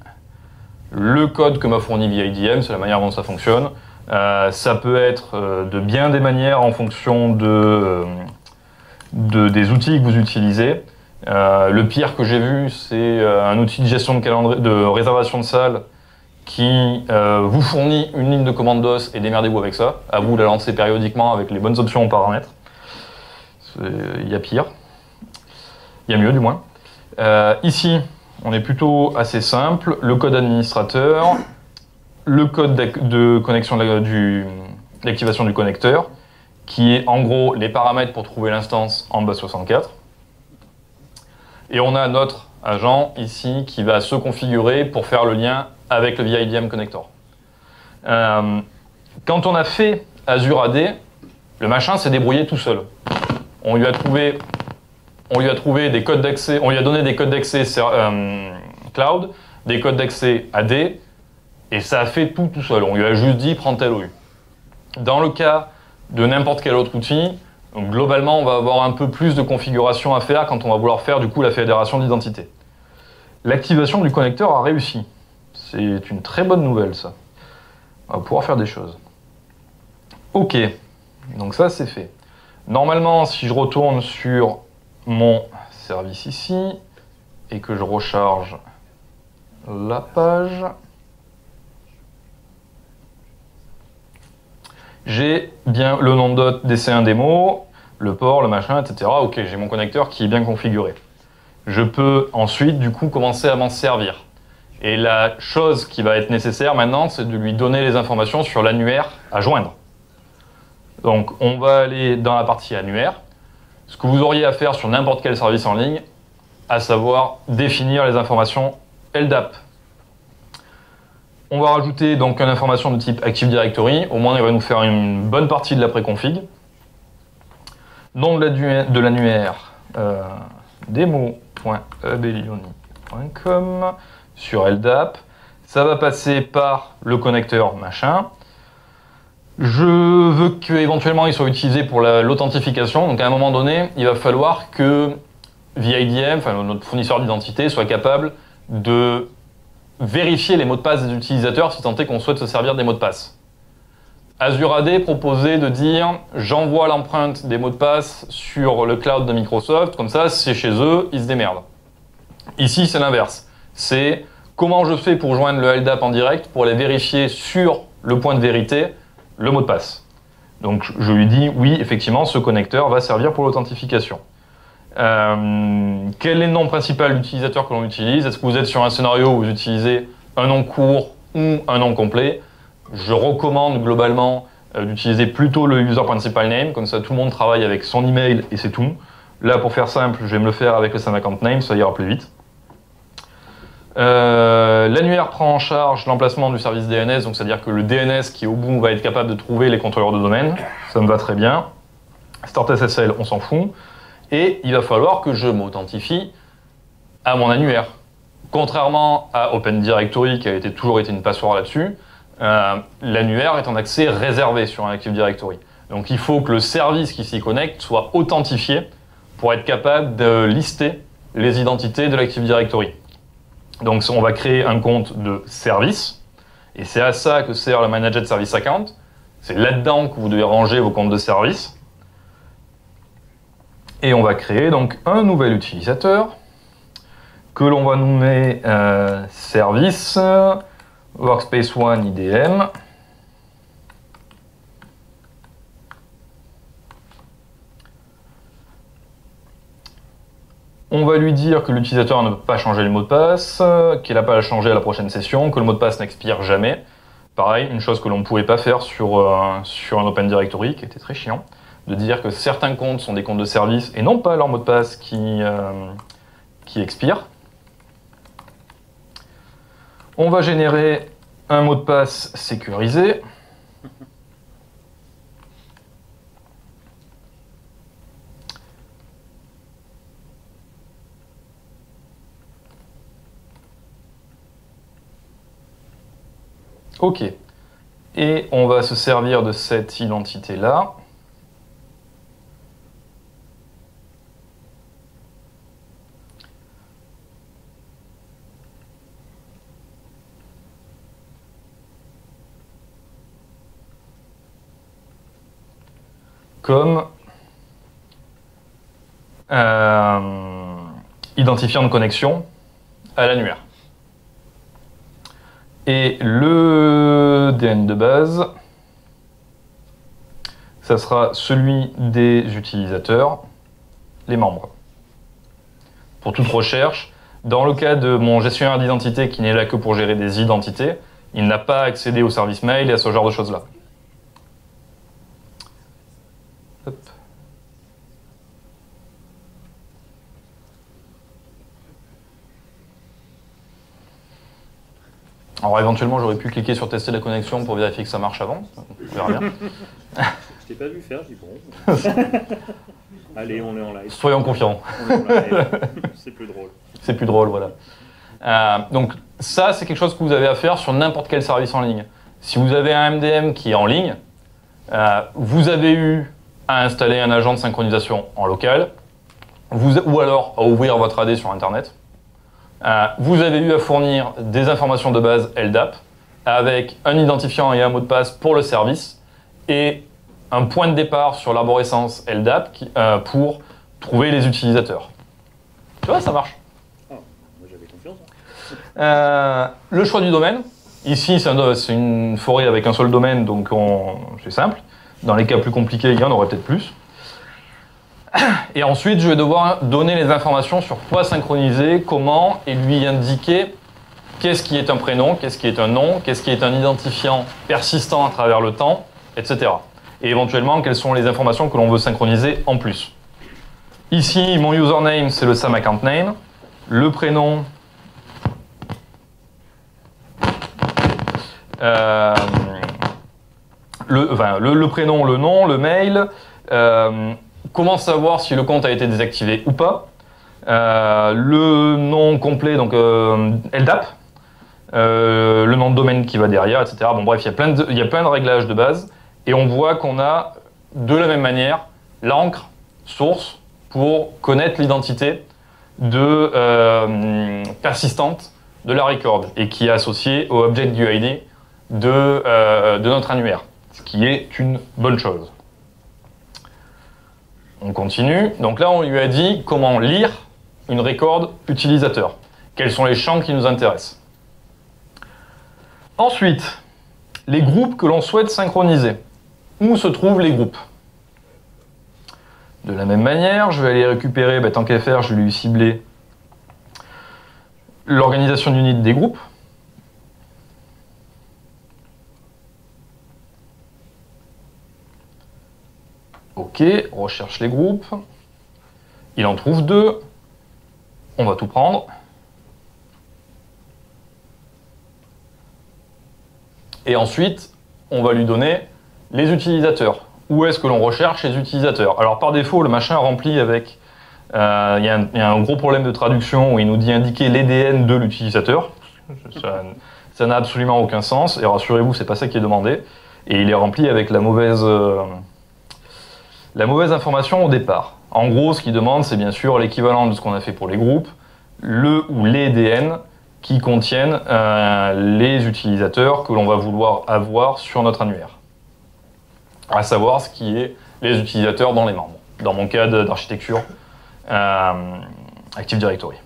le code que m'a fourni VIDM, c'est la manière dont ça fonctionne. Ça peut être de bien des manières en fonction des outils que vous utilisez. Le pire que j'ai vu, c'est un outil de gestion de réservation de salle qui vous fournit une ligne de commande DOS et démerdez-vous avec ça. À vous de la lancer périodiquement avec les bonnes options en paramètres. Il y a pire. Il y a mieux du moins. Ici, on est plutôt assez simple. Le code administrateur, le code de connexion d'activation du connecteur, qui est en gros les paramètres pour trouver l'instance en base 64. Et on a notre agent ici qui va se configurer pour faire le lien avec le VIDM connector. Quand on a fait Azure AD, le machin s'est débrouillé tout seul. On lui a trouvé des codes d'accès, on lui a donné des codes d'accès cloud, des codes d'accès AD, et ça a fait tout seul. On lui a juste dit prends tel OU. Dans le cas de n'importe quel autre outil, donc globalement, on va avoir un peu plus de configuration à faire quand on va vouloir faire du coup la fédération d'identité. L'activation du connecteur a réussi. C'est une très bonne nouvelle, ça. On va pouvoir faire des choses. Ok, donc ça c'est fait. Normalement, si je retourne sur mon service ici et que je recharge la page, j'ai bien le nom de DC1 démo, le port, le machin, etc. Ok, j'ai mon connecteur qui est bien configuré. Je peux ensuite, du coup, commencer à m'en servir. Et la chose qui va être nécessaire maintenant, c'est de lui donner les informations sur l'annuaire à joindre. Donc, on va aller dans la partie annuaire. Ce que vous auriez à faire sur n'importe quel service en ligne, à savoir définir les informations LDAP. On va rajouter donc une information de type Active Directory. Au moins, il va nous faire une bonne partie de la préconfig. Nom de l'annuaire, demo.abelioni.com sur LDAP. Ça va passer par le connecteur machin. Je veux qu'éventuellement il soit utilisé pour l'authentification. Donc à un moment donné, il va falloir que VIDM, enfin notre fournisseur d'identité, soit capable de vérifier les mots de passe des utilisateurs si tant est qu'on souhaite se servir des mots de passe. Azure AD proposait de dire j'envoie l'empreinte des mots de passe sur le cloud de Microsoft, comme ça c'est chez eux, ils se démerdent. Ici c'est l'inverse. C'est comment je fais pour joindre le LDAP en direct pour aller vérifier sur le point de vérité le mot de passe. Donc je lui dis oui, effectivement, ce connecteur va servir pour l'authentification. Quel est le nom principal d'utilisateur que l'on utilise? Est-ce que vous êtes sur un scénario où vous utilisez un nom court ou un nom complet? Je recommande globalement d'utiliser plutôt le user principal name, comme ça tout le monde travaille avec son email et c'est tout. Là, pour faire simple, je vais me le faire avec le same account name, ça ira plus vite. L'annuaire prend en charge l'emplacement du service DNS, donc c'est-à-dire que le DNS qui est au bout va être capable de trouver les contrôleurs de domaine. Ça me va très bien. Start SSL, on s'en fout. Et il va falloir que je m'authentifie à mon annuaire. Contrairement à Open Directory, qui a toujours été une passoire là-dessus, l'annuaire est en accès réservé sur un Active Directory. Donc il faut que le service qui s'y connecte soit authentifié pour être capable de lister les identités de l'Active Directory. Donc on va créer un compte de service, et c'est à ça que sert le Managed Service Account. C'est là-dedans que vous devez ranger vos comptes de service. Et on va créer donc un nouvel utilisateur que l'on va nommer service Workspace ONE IDM. On va lui dire que l'utilisateur ne peut pas changer le mot de passe, qu'il n'a pas à le changer à la prochaine session, que le mot de passe n'expire jamais. Pareil, une chose que l'on ne pouvait pas faire sur un Open Directory, qui était très chiant, de dire que certains comptes sont des comptes de service et non pas leur mot de passe qui expire. On va générer un mot de passe sécurisé. Ok. Et on va se servir de cette identité-là. Comme identifiant de connexion à l'annuaire. Et le DN de base, ça sera celui des utilisateurs, les membres. Pour toute recherche, dans le cas de mon gestionnaire d'identité qui n'est là que pour gérer des identités, il n'a pas accédé au service mail et à ce genre de choses-là. Alors éventuellement, j'aurais pu cliquer sur tester la connexion pour vérifier que ça marche avant. On verra bien. Je t'ai pas vu faire, je dis bon. Allez, on est en live. Soyons confiants. On est en live. C'est plus drôle. C'est plus drôle, voilà. Donc ça, c'est quelque chose que vous avez à faire sur n'importe quel service en ligne. Si vous avez un MDM qui est en ligne, vous avez eu à installer un agent de synchronisation en local, ou alors à ouvrir votre AD sur Internet. Vous avez eu à fournir des informations de base LDAP avec un identifiant et un mot de passe pour le service et un point de départ sur l'arborescence LDAP pour trouver les utilisateurs. Tu vois, ça marche. Moi j'avais confiance. Le choix du domaine. Ici, c'est une forêt avec un seul domaine, donc c'est simple. Dans les cas plus compliqués, il y en aurait peut-être plus. Et ensuite, je vais devoir donner les informations sur quoi synchroniser, comment, et lui indiquer qu'est-ce qui est un prénom, qu'est-ce qui est un nom, qu'est-ce qui est un identifiant persistant à travers le temps, etc. Et éventuellement, quelles sont les informations que l'on veut synchroniser en plus. Ici, mon username, c'est le SAM account name. Le prénom, le prénom, le nom, le mail. Comment savoir si le compte a été désactivé ou pas. Le nom complet, donc LDAP. Le nom de domaine qui va derrière, etc. Bon bref, il y a plein de réglages de base. Et on voit qu'on a, de la même manière, l'encre source pour connaître l'identité persistante de la record et qui est associée au object UID de notre annuaire, ce qui est une bonne chose. On continue. Donc là, on lui a dit comment lire une record utilisateur. Quels sont les champs qui nous intéressent. Ensuite, les groupes que l'on souhaite synchroniser. Où se trouvent les groupes? De la même manière, je vais aller récupérer, tant qu'à faire, je vais lui cibler l'organisation d'unité des groupes. Ok, recherche les groupes. Il en trouve 2. On va tout prendre. Et ensuite, on va lui donner les utilisateurs. Où est-ce que l'on recherche les utilisateurs? Alors par défaut, le machin remplit avec... Il y a un gros problème de traduction où il nous dit indiquer l'EDN de l'utilisateur. Ça n'a absolument aucun sens. Et rassurez-vous, c'est pas ça qui est demandé. Et il est rempli avec la mauvaise information au départ. En gros, ce qu'il demande, c'est bien sûr l'équivalent de ce qu'on a fait pour les groupes, le ou les EDN qui contiennent les utilisateurs que l'on va vouloir avoir sur notre annuaire. À savoir ce qui est les utilisateurs dans les membres. Dans mon cas d'architecture Active Directory.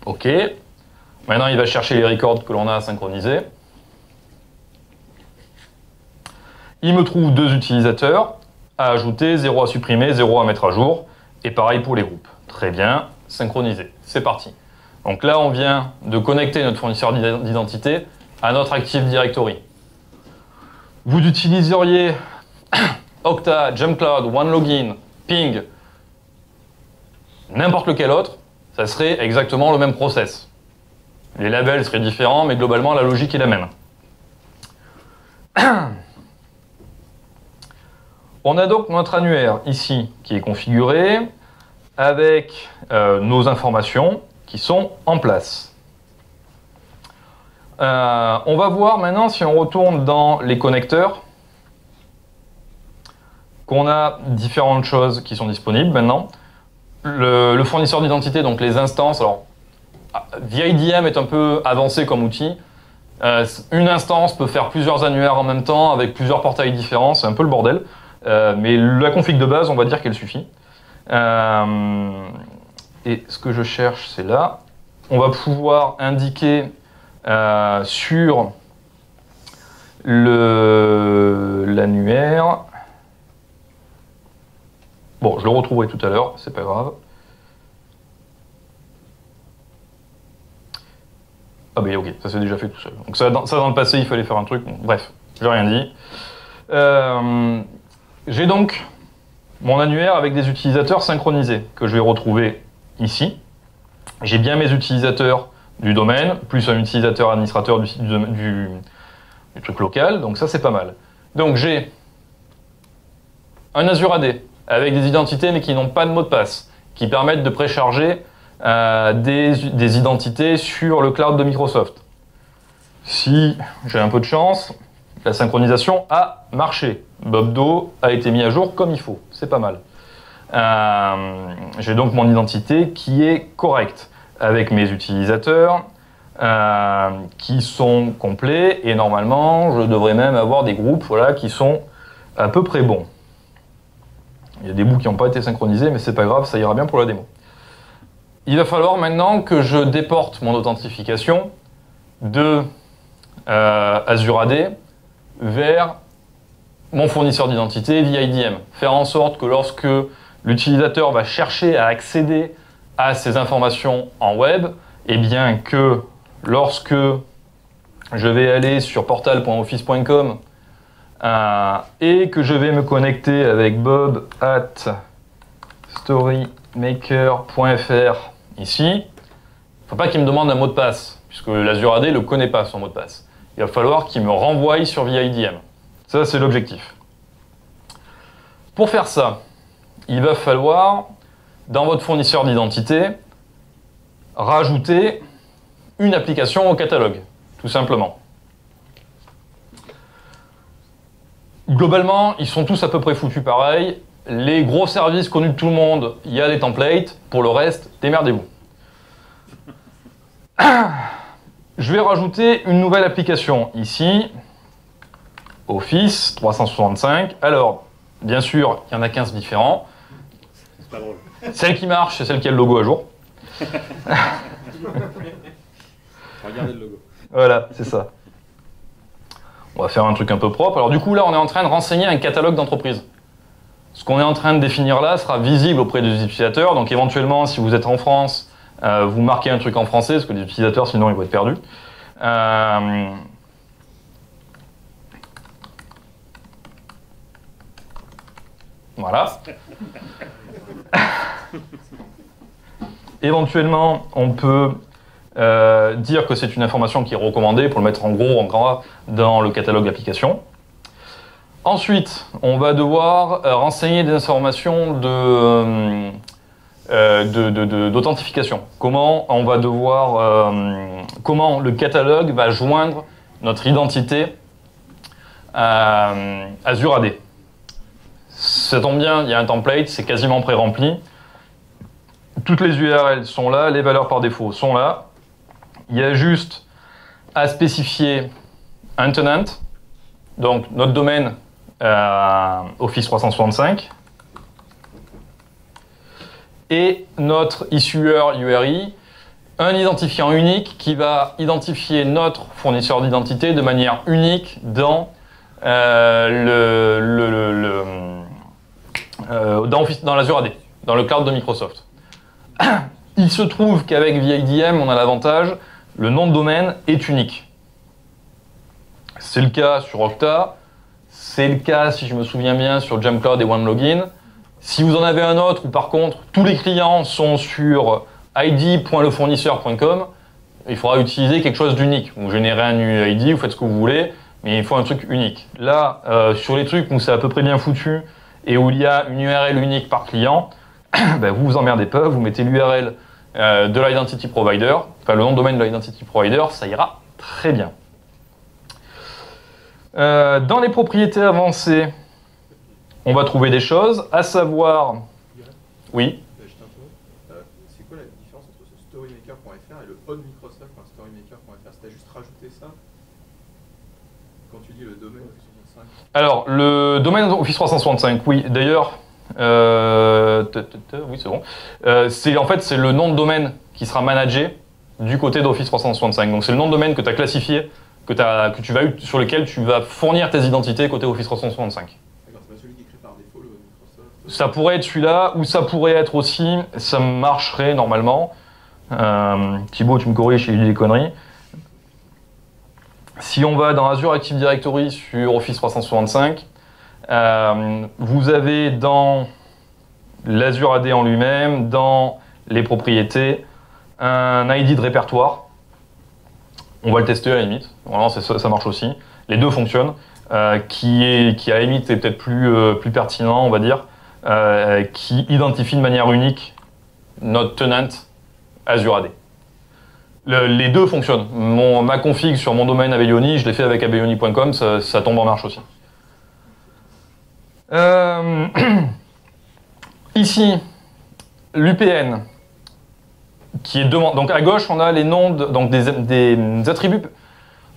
Ok. Maintenant, il va chercher les records que l'on a à synchroniser. Il me trouve 2 utilisateurs à ajouter, 0 à supprimer, 0 à mettre à jour. Et pareil pour les groupes. Très bien, synchronisé. C'est parti. Donc là, on vient de connecter notre fournisseur d'identité à notre Active Directory. Vous utiliseriez Okta, JumpCloud, OneLogin, Ping, n'importe lequel autre, ça serait exactement le même process. Les labels seraient différents, mais globalement, la logique est la même. On a donc notre annuaire ici qui est configuré avec nos informations qui sont en place. On va voir maintenant, si on retourne dans les connecteurs, qu'on a différentes choses qui sont disponibles maintenant. Le fournisseur d'identité, donc les instances, alors VIDM est un peu avancé comme outil. Une instance peut faire plusieurs annuaires en même temps avec plusieurs portails différents, c'est un peu le bordel. Mais la config de base, on va dire qu'elle suffit. Et ce que je cherche, c'est là. On va pouvoir indiquer sur l'annuaire. Bon, je le retrouverai tout à l'heure, c'est pas grave. Ah bah ok, ça s'est déjà fait tout seul. Donc ça dans le passé, il fallait faire un truc. Bon, bref, j'ai rien dit. J'ai donc mon annuaire avec des utilisateurs synchronisés que je vais retrouver ici. j'ai bien mes utilisateurs du domaine, plus un utilisateur administrateur du truc local, donc ça c'est pas mal. Donc j'ai un Azure AD avec des identités mais qui n'ont pas de mot de passe, qui permettent de précharger des identités sur le cloud de Microsoft. Si j'ai un peu de chance, la synchronisation a marché. Bobdo a été mis à jour comme il faut, c'est pas mal. J'ai donc mon identité qui est correcte, avec mes utilisateurs qui sont complets, et normalement je devrais même avoir des groupes voilà, qui sont à peu près bons. Il y a des bouts qui n'ont pas été synchronisés, mais c'est pas grave, ça ira bien pour la démo. Il va falloir maintenant que je déporte mon authentification de Azure AD vers mon fournisseur d'identité via IDM. Faire en sorte que lorsque l'utilisateur va chercher à accéder à ces informations en web, et bien que lorsque je vais aller sur portal.office.com et que je vais me connecter avec bob@storymaker.fr ici, il ne faut pas qu'il me demande un mot de passe, puisque l'Azure AD ne connaît pas son mot de passe. Il va falloir qu'il me renvoie sur via IDM. Ça, c'est l'objectif. Pour faire ça, il va falloir, dans votre fournisseur d'identité, rajouter une application au catalogue, tout simplement. Globalement, ils sont tous à peu près foutus pareil. Les gros services connus de tout le monde, il y a les templates. Pour le reste, démerdez-vous. Je vais rajouter une nouvelle application ici. Office 365. Alors, bien sûr, il y en a 15 différents. C'est pas drôle. Celle qui marche, c'est celle qui a le logo à jour. Regardez le logo. Voilà, c'est ça. On va faire un truc un peu propre. Alors du coup, là, on est en train de renseigner un catalogue d'entreprise. Ce qu'on est en train de définir là sera visible auprès des utilisateurs. Donc éventuellement, si vous êtes en France, vous marquez un truc en français, parce que les utilisateurs, sinon, ils vont être perdus. Voilà. Éventuellement, on peut dire que c'est une information qui est recommandée pour le mettre en gros, en gras, dans le catalogue d'applications. Ensuite, on va devoir renseigner des informations d'authentification. Comment on va devoir, comment le catalogue va joindre notre identité Azure AD. Ça tombe bien, il y a un template, c'est quasiment pré-rempli. Toutes les URL sont là, les valeurs par défaut sont là. Il y a juste à spécifier un tenant, donc notre domaine Office 365, et notre issueur URI, un identifiant unique qui va identifier notre fournisseur d'identité de manière unique dans dans l'Azure AD, dans le cloud de Microsoft. Il se trouve qu'avec VIDM, on a l'avantage, le nom de domaine est unique. C'est le cas sur Okta, c'est le cas, si je me souviens bien, sur JamCloud et OneLogin. Si vous en avez un autre, ou par contre, tous les clients sont sur id.lefournisseur.com, il faudra utiliser quelque chose d'unique. Vous générez un ID, vous faites ce que vous voulez, mais il faut un truc unique. Là, sur les trucs où c'est à peu près bien foutu, et où il y a une URL unique par client, ben vous vous emmerdez pas, vous mettez l'URL de l'identity provider, enfin le nom de domaine de l'identity provider, ça ira très bien. Dans les propriétés avancées, on va trouver des choses, à savoir... Oui. C'est quoi la différence entre ce storymaker.fr et le onmicrosoft.storymaker.fr? Si tu as juste rajouté ça, quand tu dis le domaine Office 365. Alors, le domaine Office 365, oui, d'ailleurs, oui, c'est bon. En fait, c'est le nom de domaine qui sera managé du côté d'Office 365. Donc, c'est le nom de domaine que tu as classifié, sur lequel tu vas fournir tes identités côté Office 365. D'accord, c'est pas celui qui est créé par défaut, le Microsoft. Ça pourrait être celui-là, ou ça pourrait être aussi, ça marcherait normalement. Thibaut, tu me corriges si je dis des conneries. Si on va dans Azure Active Directory sur Office 365, vous avez dans l'Azure AD en lui-même, dans les propriétés, un ID de répertoire. On va le tester à la limite. Vraiment, ça marche aussi. Les deux fonctionnent. Qui à la limite est peut-être plus pertinent, on va dire, qui identifie de manière unique notre tenant Azure AD. Les deux fonctionnent. Ma config sur mon domaine Abelioni, je l'ai fait avec abelioni.com, ça tombe en marche aussi. Ici, l'UPN, qui est demandé. Donc à gauche, on a les noms des attributs,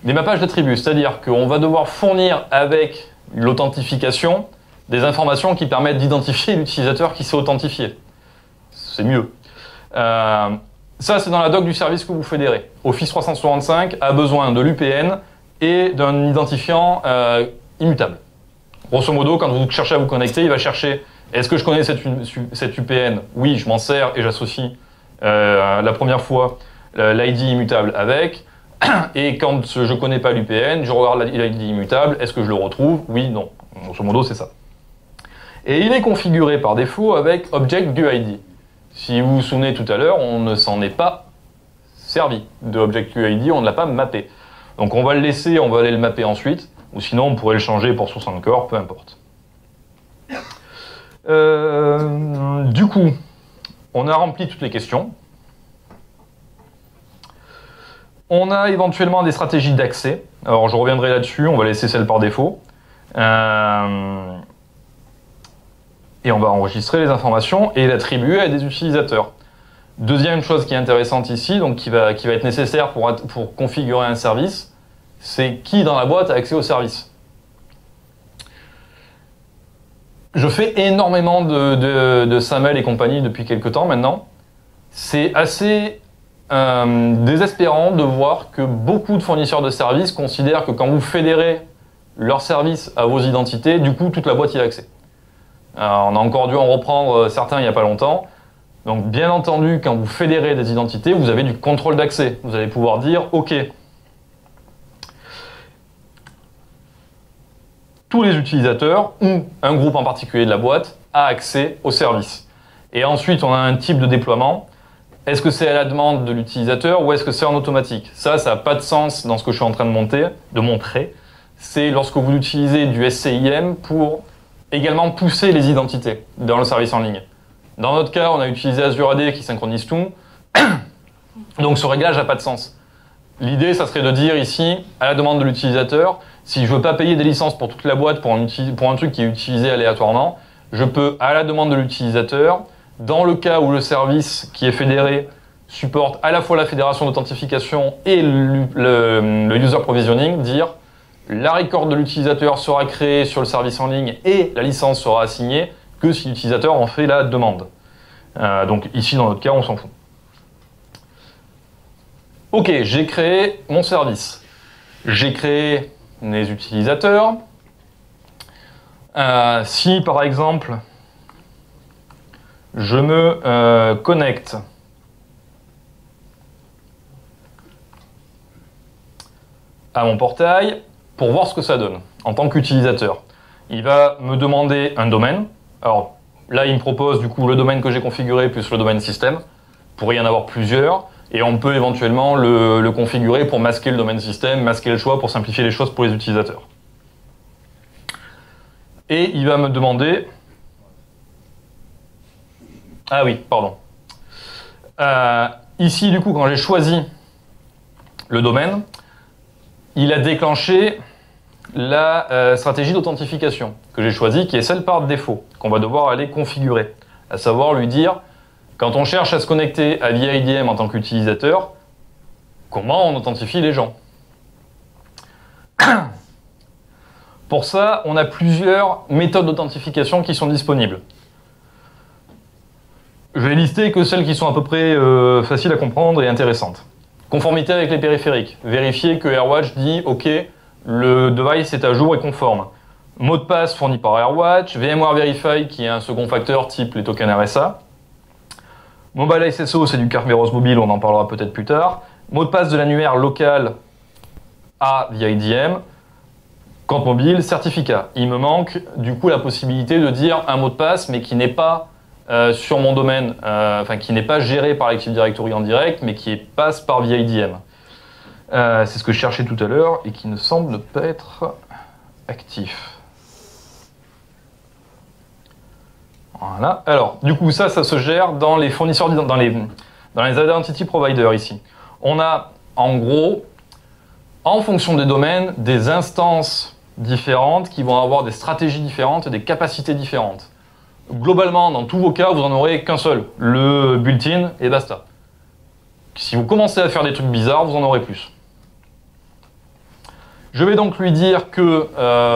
des mappages d'attributs, c'est-à-dire qu'on va devoir fournir avec l'authentification des informations qui permettent d'identifier l'utilisateur qui s'est authentifié. C'est mieux. Ça, c'est dans la doc du service que vous fédérez. Office 365 a besoin de l'UPN et d'un identifiant immutable. Grosso modo, quand vous cherchez à vous connecter, il va chercher est-ce que je connais cette UPN? Oui, je m'en sers et j'associe la première fois l'ID immutable avec. Et quand je ne connais pas l'UPN, je regarde l'ID immutable. Est-ce que je le retrouve? Oui, non. Grosso modo, c'est ça. Et il est configuré par défaut avec ObjectViewID. Si vous vous souvenez tout à l'heure, on ne s'en est pas servi de ObjectViewID, on ne l'a pas mappé. Donc on va le laisser, on va aller le mapper ensuite, ou sinon on pourrait le changer pour source encore, peu importe. Du coup, on a rempli toutes les questions. On a éventuellement des stratégies d'accès. Alors je reviendrai là-dessus, on va laisser celle par défaut. Et on va enregistrer les informations et l'attribuer à des utilisateurs. Deuxième chose qui est intéressante ici, donc qui va être nécessaire pour configurer un service, c'est qui dans la boîte a accès au service. Je fais énormément de SAML et compagnie depuis quelques temps maintenant. C'est assez désespérant de voir que beaucoup de fournisseurs de services considèrent que quand vous fédérez leur service à vos identités, du coup toute la boîte y a accès. On a encore dû en reprendre certains il n'y a pas longtemps. Donc bien entendu, quand vous fédérez des identités, vous avez du contrôle d'accès. Vous allez pouvoir dire OK. Tous les utilisateurs ou un groupe en particulier de la boîte a accès au service. Et ensuite, on a un type de déploiement. Est-ce que c'est à la demande de l'utilisateur ou est-ce que c'est en automatique? Ça n'a pas de sens dans ce que je suis en train de montrer. C'est lorsque vous utilisez du SCIM pour également pousser les identités dans le service en ligne. Dans notre cas, on a utilisé Azure AD qui synchronise tout. Donc ce réglage n'a pas de sens. L'idée, ça serait de dire ici, à la demande de l'utilisateur, si je ne veux pas payer des licences pour toute la boîte pour un truc qui est utilisé aléatoirement, je peux, à la demande de l'utilisateur, dans le cas où le service qui est fédéré supporte à la fois la fédération d'authentification et le user provisioning, dire la record de l'utilisateur sera créée sur le service en ligne et la licence sera assignée que si l'utilisateur en fait la demande. Donc ici, dans notre cas, on s'en fout. Ok, j'ai créé mon service. J'ai créé mes utilisateurs. Si, par exemple, je me connecte à mon portail pour voir ce que ça donne en tant qu'utilisateur. Il va me demander un domaine. Alors là, il me propose du coup le domaine que j'ai configuré plus le domaine système. Il pourrait y en avoir plusieurs et on peut éventuellement le configurer pour masquer le domaine système, masquer le choix pour simplifier les choses pour les utilisateurs. Et il va me demander... Ah oui, pardon. Ici, du coup, quand j'ai choisi le domaine, il a déclenché la stratégie d'authentification que j'ai choisie, qui est celle par défaut, qu'on va devoir aller configurer. À savoir lui dire, quand on cherche à se connecter à VIDM en tant qu'utilisateur, comment on authentifie les gens. Pour ça, on a plusieurs méthodes d'authentification qui sont disponibles. Je vais lister que celles qui sont à peu près faciles à comprendre et intéressantes. Conformité avec les périphériques. Vérifier que AirWatch dit « Ok, le device est à jour et conforme ». Mot de passe fourni par AirWatch. VMware Verify qui est un second facteur type les tokens RSA. Mobile SSO, c'est du Kerberos mobile, on en parlera peut-être plus tard. Mot de passe de l'annuaire local à VIDM. Compte mobile, certificat. Il me manque du coup la possibilité de dire un mot de passe mais qui n'est pas sur mon domaine, enfin qui n'est pas géré par l'Active Directory en direct, mais qui passe par via IDM. C'est ce que je cherchais tout à l'heure et qui ne semble pas être actif. Voilà. Alors, du coup, ça se gère dans les fournisseurs, dans les identity providers ici. On a, en gros, en fonction des domaines, des instances différentes qui vont avoir des stratégies différentes et des capacités différentes. Globalement, dans tous vos cas, vous n'en aurez qu'un seul, le built-in, et basta. Si vous commencez à faire des trucs bizarres, vous en aurez plus. Je vais donc lui dire que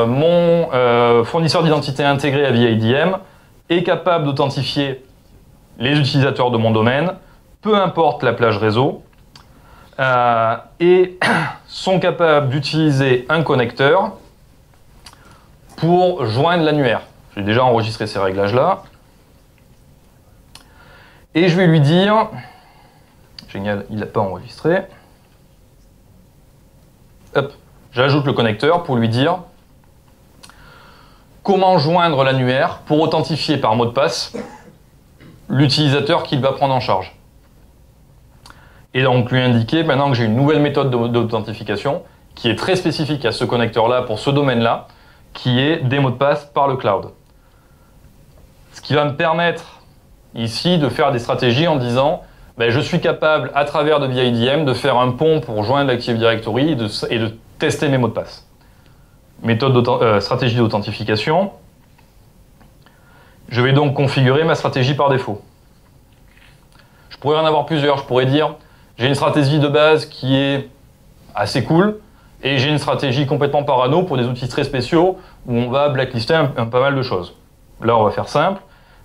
mon fournisseur d'identité intégré à via IDM est capable d'authentifier les utilisateurs de mon domaine, peu importe la plage réseau, et sont capables d'utiliser un connecteur pour joindre l'annuaire. J'ai déjà enregistré ces réglages-là. Et je vais lui dire... Génial, il n'a pas enregistré. Hop, j'ajoute le connecteur pour lui dire comment joindre l'annuaire pour authentifier par mot de passe l'utilisateur qu'il va prendre en charge. Et donc lui indiquer maintenant que j'ai une nouvelle méthode d'authentification qui est très spécifique à ce connecteur-là pour ce domaine-là, qui est des mots de passe par le cloud. Ce qui va me permettre ici de faire des stratégies en disant ben, je suis capable à travers de via IDM de faire un pont pour joindre l'Active Directory et de tester mes mots de passe. Stratégie d'authentification. Je vais donc configurer ma stratégie par défaut. Je pourrais en avoir plusieurs. Je pourrais dire j'ai une stratégie de base qui est assez cool et j'ai une stratégie complètement parano pour des outils très spéciaux où on va blacklister pas mal de choses. Là, on va faire simple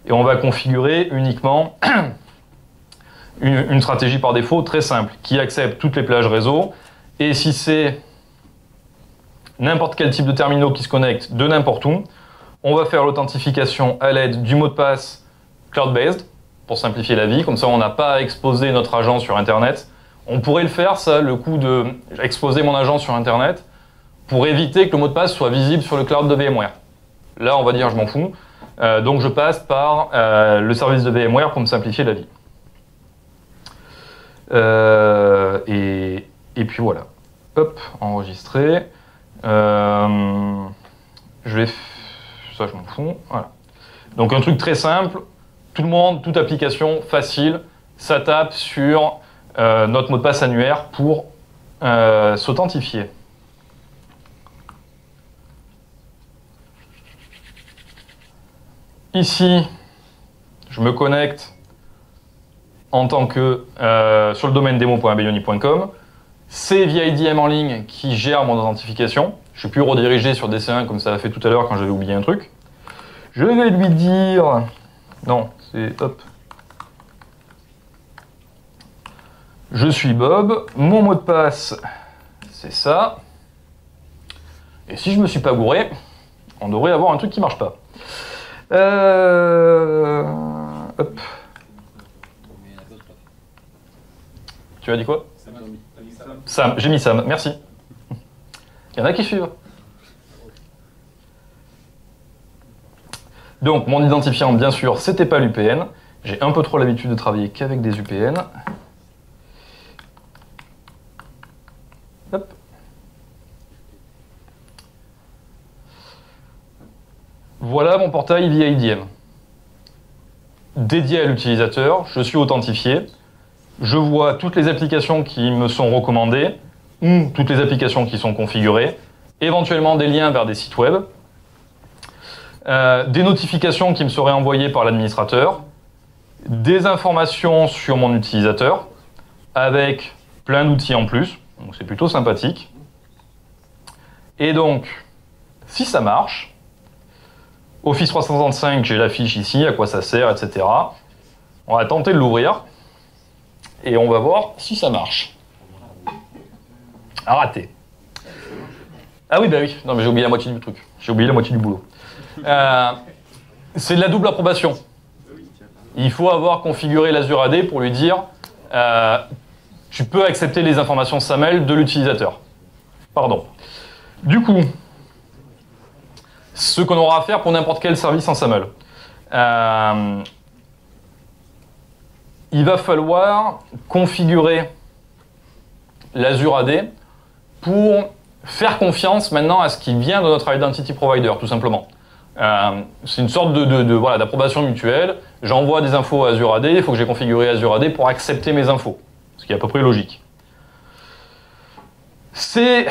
et on va configurer uniquement une stratégie par défaut très simple qui accepte toutes les plages réseau et si c'est n'importe quel type de terminaux qui se connecte de n'importe où, on va faire l'authentification à l'aide du mot de passe cloud-based pour simplifier la vie, comme ça on n'a pas à exposer notre agent sur Internet. On pourrait le faire, ça, le coup de exposer mon agent sur Internet, pour éviter que le mot de passe soit visible sur le cloud de VMware. Là, on va dire je m'en fous, donc je passe par le service de VMware pour me simplifier la vie. Et puis voilà. Hop, enregistré. Je vais... Ça, je m'en fous. Voilà. Donc un truc très simple. Tout le monde, toute application facile, ça tape sur notre mot de passe annuaire pour s'authentifier. Ici, je me connecte en tant que sur le domaine demo.bionic.com. C'est via IDM en ligne qui gère mon authentification. Je ne suis plus redirigé sur DC1 comme ça a fait tout à l'heure quand j'avais oublié un truc. Je vais lui dire... Non, c'est... Hop. Je suis Bob. Mon mot de passe, c'est ça. Et si je me suis pas gouré, on devrait avoir un truc qui marche pas. Hop. Tu as dit quoi? Sam, j'ai mis Sam, merci. Il y en a qui suivent. Donc, mon identifiant, bien sûr, c'était pas l'UPN. J'ai un peu trop l'habitude de travailler qu'avec des UPN. Hop. Voilà mon portail via IDM. Dédié à l'utilisateur, je suis authentifié. Je vois toutes les applications qui me sont recommandées ou toutes les applications qui sont configurées, éventuellement des liens vers des sites web, des notifications qui me seraient envoyées par l'administrateur, des informations sur mon utilisateur, avec plein d'outils en plus, donc c'est plutôt sympathique. Et donc, si ça marche, Office 365, j'ai la fiche ici, à quoi ça sert, etc. On va tenter de l'ouvrir. Et on va voir si ça marche. Ah, raté. Ah oui, bah oui. Non, mais j'ai oublié la moitié du truc. J'ai oublié la moitié du boulot. C'est de la double approbation. Il faut avoir configuré l'Azure AD pour lui dire tu peux accepter les informations SAML de l'utilisateur. Pardon. Du coup, ce qu'on aura à faire pour n'importe quel service en SAML. il va falloir configurer l'Azure AD pour faire confiance maintenant à ce qui vient de notre Identity Provider, tout simplement. C'est une sorte voilà, d'approbation mutuelle. J'envoie des infos à Azure AD, il faut que j'ai configuré Azure AD pour accepter mes infos, ce qui est à peu près logique. C'est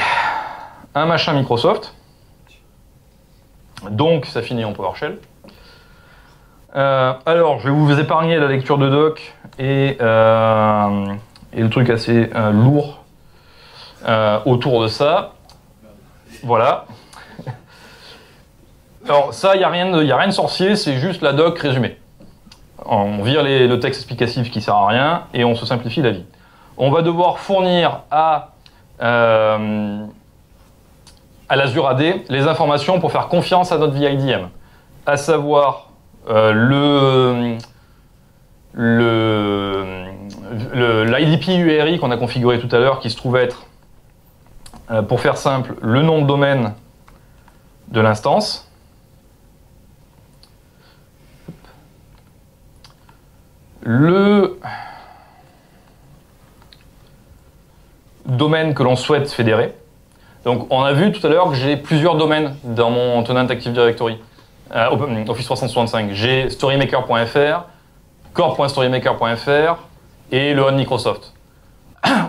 un machin Microsoft, donc ça finit en PowerShell. Alors, je vais vous épargner la lecture de doc et le truc assez lourd autour de ça. Voilà. Alors ça, il n'y a rien de sorcier, c'est juste la doc résumée. On vire le texte explicatif qui sert à rien et on se simplifie la vie. On va devoir fournir à l'Azure AD les informations pour faire confiance à notre VIDM, à savoir l'IDP URI qu'on a configuré tout à l'heure, qui se trouve être, pour faire simple, le nom de domaine de l'instance. Le domaine que l'on souhaite fédérer. Donc on a vu tout à l'heure que j'ai plusieurs domaines dans mon tenant Active Directory, Office 365. J'ai storymaker.fr, core.storymaker.fr et le on Microsoft.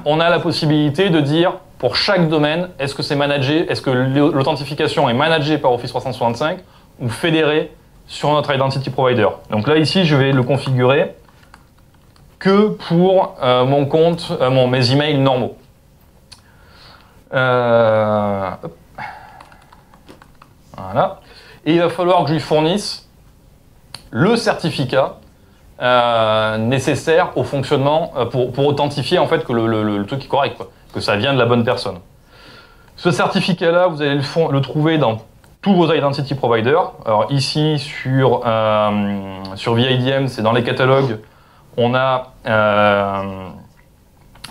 On a la possibilité de dire pour chaque domaine, est-ce que c'est managé, est-ce que l'authentification est managée par Office 365 ou fédérée sur notre Identity Provider. Donc là ici je vais le configurer que pour mon compte, mes emails normaux. Voilà. Et il va falloir que je lui fournisse le certificat nécessaire au fonctionnement pour authentifier en fait que le truc est correct, quoi, que ça vient de la bonne personne. Ce certificat-là, vous allez le trouver dans tous vos Identity Providers. Alors ici sur VIDM, c'est dans les catalogues, on a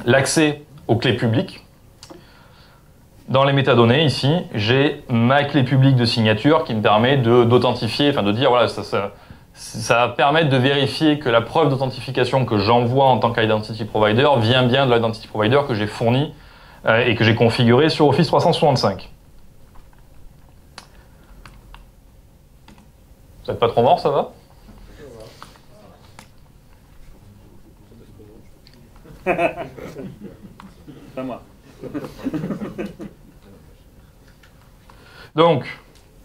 l'accès aux clés publiques. Dans les métadonnées, ici, j'ai ma clé publique de signature qui me permet d'authentifier, enfin de dire, voilà, ça va permettre de vérifier que la preuve d'authentification que j'envoie en tant qu'Identity Provider vient bien de l'Identity Provider que j'ai fourni et que j'ai configuré sur Office 365. Vous n'êtes pas trop mort, ça va? Pas moi. Donc,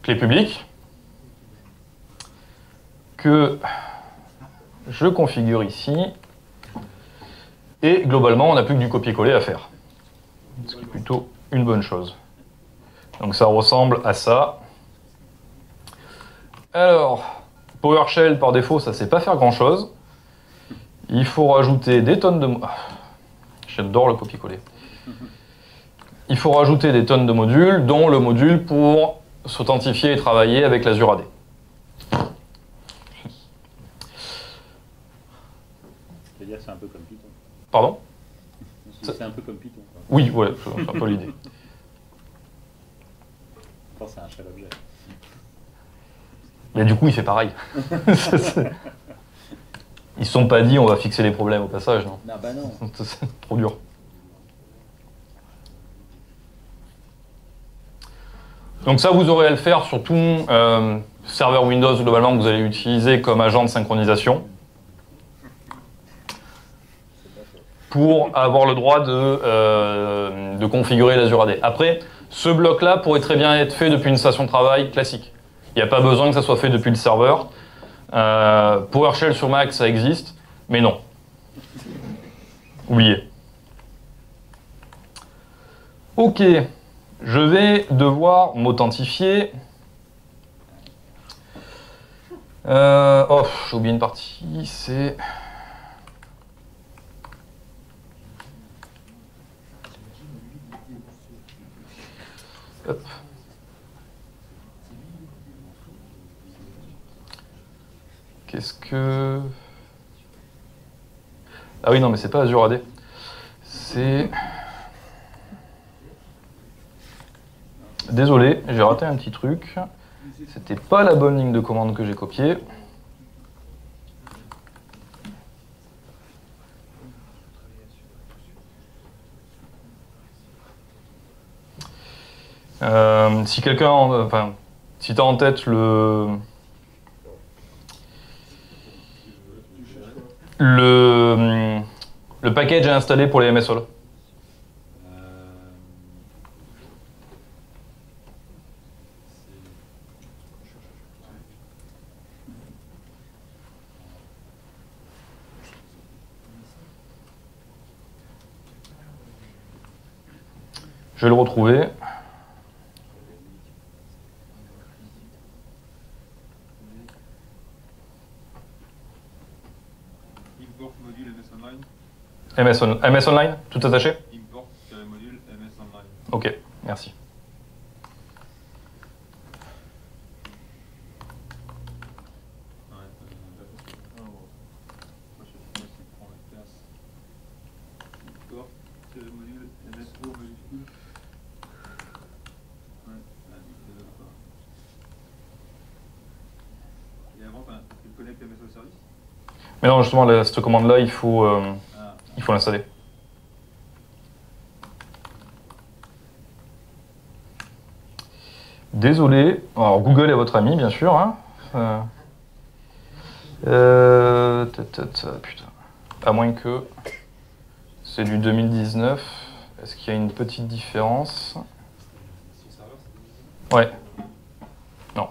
clé publique que je configure ici et globalement on n'a plus que du copier-coller à faire, ce qui est plutôt une bonne chose. Donc ça ressemble à ça. Alors, PowerShell par défaut ça sait pas faire grand chose. Il faut rajouter des tonnes de... J'adore le copier-coller. Il faut rajouter des tonnes de modules, dont le module pour s'authentifier et travailler avec l'Azure AD. C'est-à-dire c'est un peu comme Python. Pardon? C'est un peu comme Python. Quoi. Oui, ouais, c'est un peu l'idée. Enfin, c'est un shell objet. Mais du coup, il fait pareil. Ils se sont pas dit on va fixer les problèmes au passage, non? Non, bah non. C'est trop dur. Donc ça, vous aurez à le faire sur tout serveur Windows globalement que vous allez utiliser comme agent de synchronisation pour avoir le droit de configurer l'Azure AD. Après, ce bloc-là pourrait très bien être fait depuis une station de travail classique. Il n'y a pas besoin que ça soit fait depuis le serveur. PowerShell sur Mac, ça existe, mais non. Oubliez. Ok. Je vais devoir m'authentifier. Oh, j'ai oublié une partie, c'est... Hop. Qu'est-ce que... Ah oui, non, mais c'est pas Azure AD. C'est... Désolé, j'ai raté un petit truc. C'était pas la bonne ligne de commande que j'ai copiée. Si quelqu'un, enfin, si tu as en tête le package à installer pour les MSOL. Je vais le retrouver. Import module MS Online. MS Online, tout attaché? Import module MS Online. Ok, merci. Mais non, justement, cette commande-là, il faut l'installer. Désolé. Alors, Google est votre ami, bien sûr. Hein. Putain. À moins que c'est du 2019. Est-ce qu'il y a une petite différence? Ouais. Non.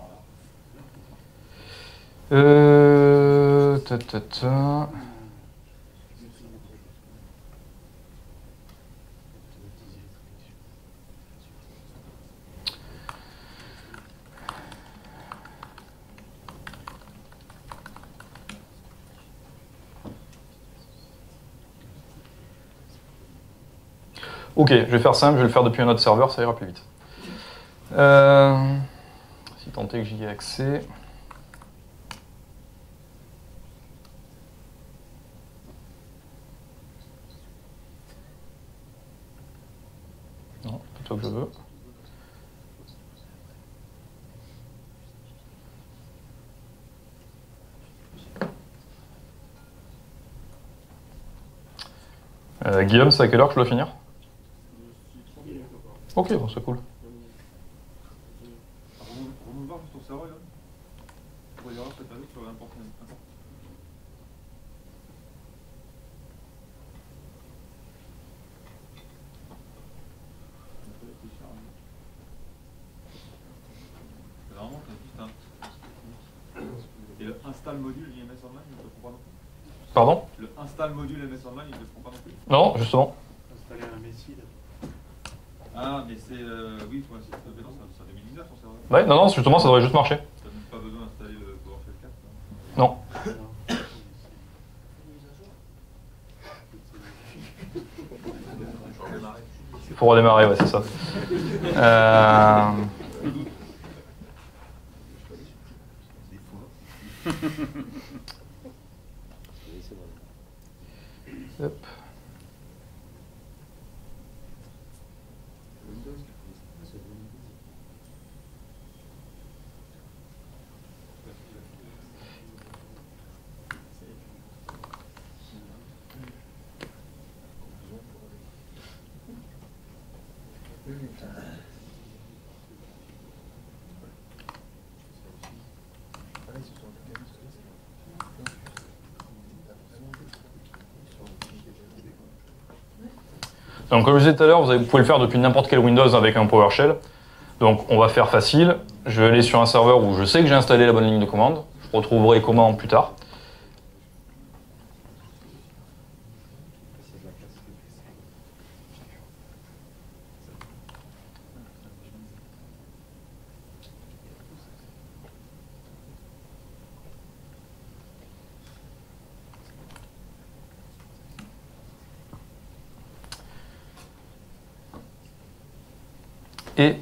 Ok, je vais faire simple, je vais le faire depuis un autre serveur, ça ira plus vite. Si tant est que j'y ai accès. Non, c'est toi que je veux. Guillaume, c'est à quelle heure que je dois finir? Ok, bon, c'est cool. On va voir juste ton serveur là. Pour les erreurs cette année sur n'importe quel. Normalement, t'as juste un. Et le install module IMS Online, il ne te prend pas non plus. Pardon? Le install module MS Online, il ne te prend pas non plus. Non, justement. Installer un Messi. Ah, mais c'est. Oui, toi, c'est 2019 ton serveur. Ouais, non, non, justement, ça devrait juste marcher. T'as même pas besoin d'installer le PowerShell 4. Non. Il faut redémarrer, ouais, c'est ça. Hop. Donc comme je disais tout à l'heure, vous pouvez le faire depuis n'importe quel Windows avec un PowerShell. Donc on va faire facile. Je vais aller sur un serveur où je sais que j'ai installé la bonne ligne de commande. Je retrouverai comment plus tard. Et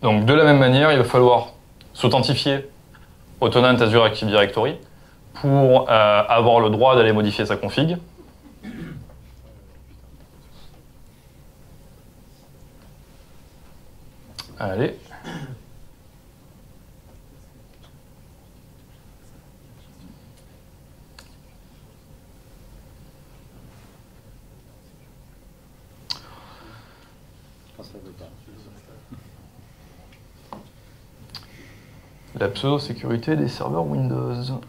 donc de la même manière, il va falloir s'authentifier au tenant Azure Active Directory pour avoir le droit d'aller modifier sa config. Allez. La pseudo-sécurité des serveurs Windows.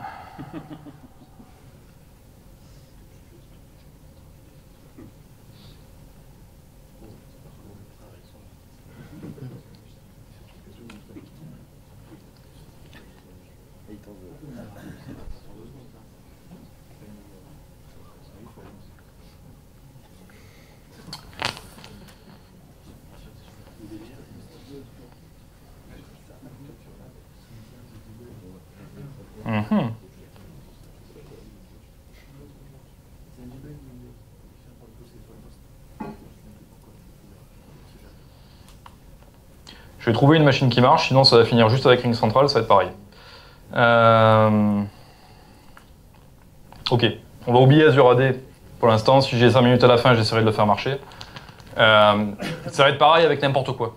Mhm. Je vais trouver une machine qui marche, sinon ça va finir juste avec Ring Central, ça va être pareil. Ok, on va oublier Azure AD pour l'instant. Si j'ai 5 minutes à la fin, j'essaierai de le faire marcher. Ça va être pareil avec n'importe quoi.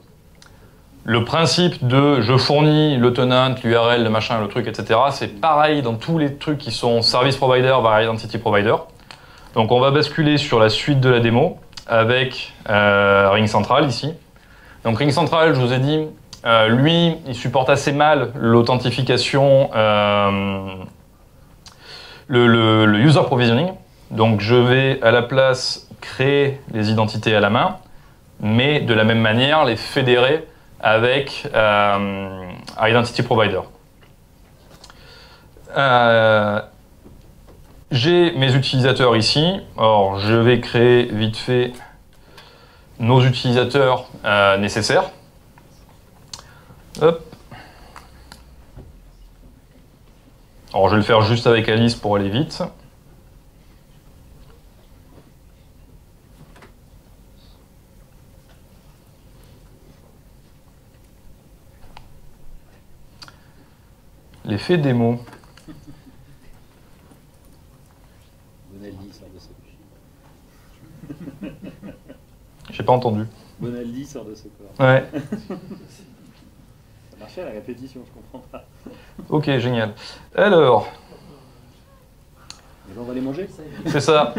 Le principe de je fournis le tenant, l'URL, le machin, le truc, etc. C'est pareil dans tous les trucs qui sont service provider, var identity provider. Donc on va basculer sur la suite de la démo avec Ring Central ici. Donc Ring Central, je vous ai dit, lui, il supporte assez mal l'authentification, le user provisioning. Donc je vais à la place créer les identités à la main, mais de la même manière les fédérer avec Identity Provider. J'ai mes utilisateurs ici. Alors, je vais créer vite fait nos utilisateurs nécessaires. Hop. Alors, je vais le faire juste avec Alice pour aller vite. L'effet démo. Bonaldi sort de ce corps. J'ai pas entendu. Bonaldi sort de ce corps. Ouais. Ça marchait à la répétition, je comprends pas. Ok, génial. Alors, Les gens vont les manger. c'est ça.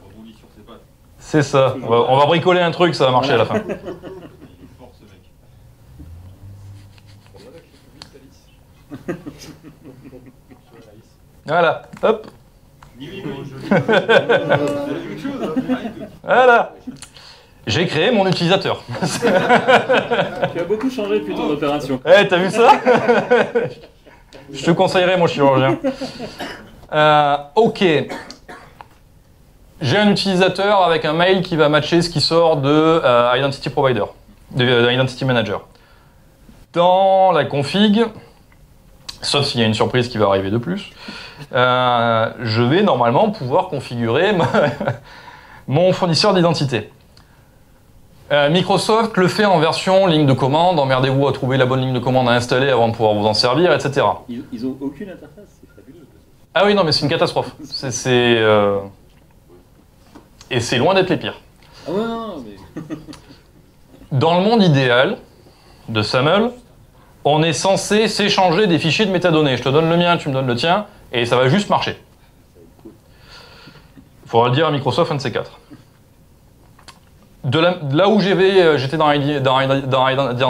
Rebondit sur ses pattes. C'est ça. On va bricoler un truc, ça va marcher à la fin. Il est fort ce mec. Voilà. Hop. Oui. Quelque chose. Voilà. J'ai créé mon utilisateur. Tu as beaucoup changé depuis ton opération. Eh, t'as vu ça? Je te conseillerais, mon chirurgien. Ok. J'ai un utilisateur avec un mail qui va matcher ce qui sort de Identity Provider, de Identity Manager. Dans la config, sauf s'il y a une surprise qui va arriver de plus, je vais normalement pouvoir configurer mon fournisseur d'identité. Microsoft le fait en version ligne de commande, emmerdez-vous à trouver la bonne ligne de commande à installer avant de pouvoir vous en servir, etc. Ils ont aucune interface, c'est fabuleux. Ah oui, non, mais c'est une catastrophe. Et c'est loin d'être les pires. Ah ouais, non, mais... Dans le monde idéal de SAML, on est censé s'échanger des fichiers de métadonnées. Je te donne le mien, tu me donnes le tien, et ça va juste marcher. Il faudra le dire à Microsoft, un de ces quatre. Là où j'étais dans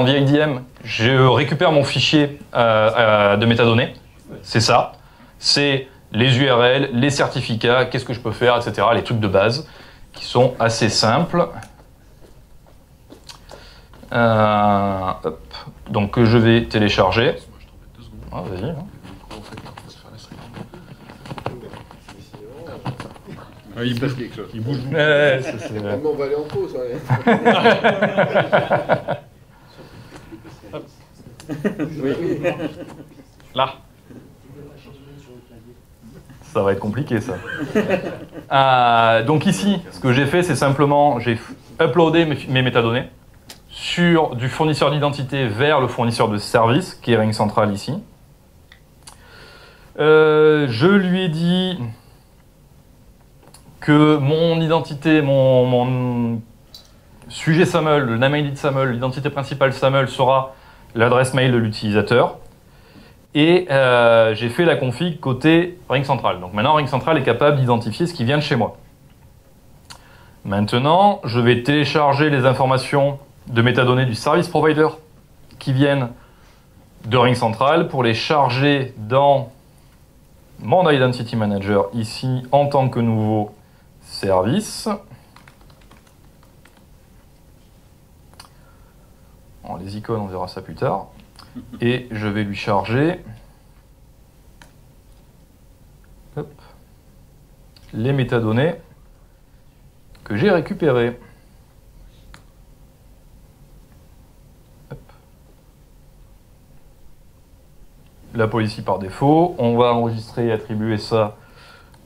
VIDM, je récupère mon fichier de métadonnées. C'est ça. C'est les URL, les certificats, qu'est-ce que je peux faire, etc. Les trucs de base qui sont assez simples. Hop. Donc que je vais télécharger. Ah, vas-y. Hein. Ah, il passe quelque chose. Il bouge. Ouais, On va aller en pause. Là. Ça va être compliqué, ça. Donc ici, ce que j'ai fait, c'est simplement, j'ai uploadé mes métadonnées sur du fournisseur d'identité vers le fournisseur de service, qui est Ring Central ici. Je lui ai dit que mon identité, mon sujet SAML, le name ID de SAML, l'identité principale SAML sera l'adresse mail de l'utilisateur. Et j'ai fait la config côté Ring Central. Donc maintenant, Ring Central est capable d'identifier ce qui vient de chez moi. Maintenant, je vais télécharger les informations de métadonnées du service provider qui viennent de Ring Central pour les charger dans mon Identity Manager ici en tant que nouveau service. Bon, les icônes, on verra ça plus tard. Et je vais lui charger les métadonnées que j'ai récupérées. La policy par défaut, on va enregistrer et attribuer ça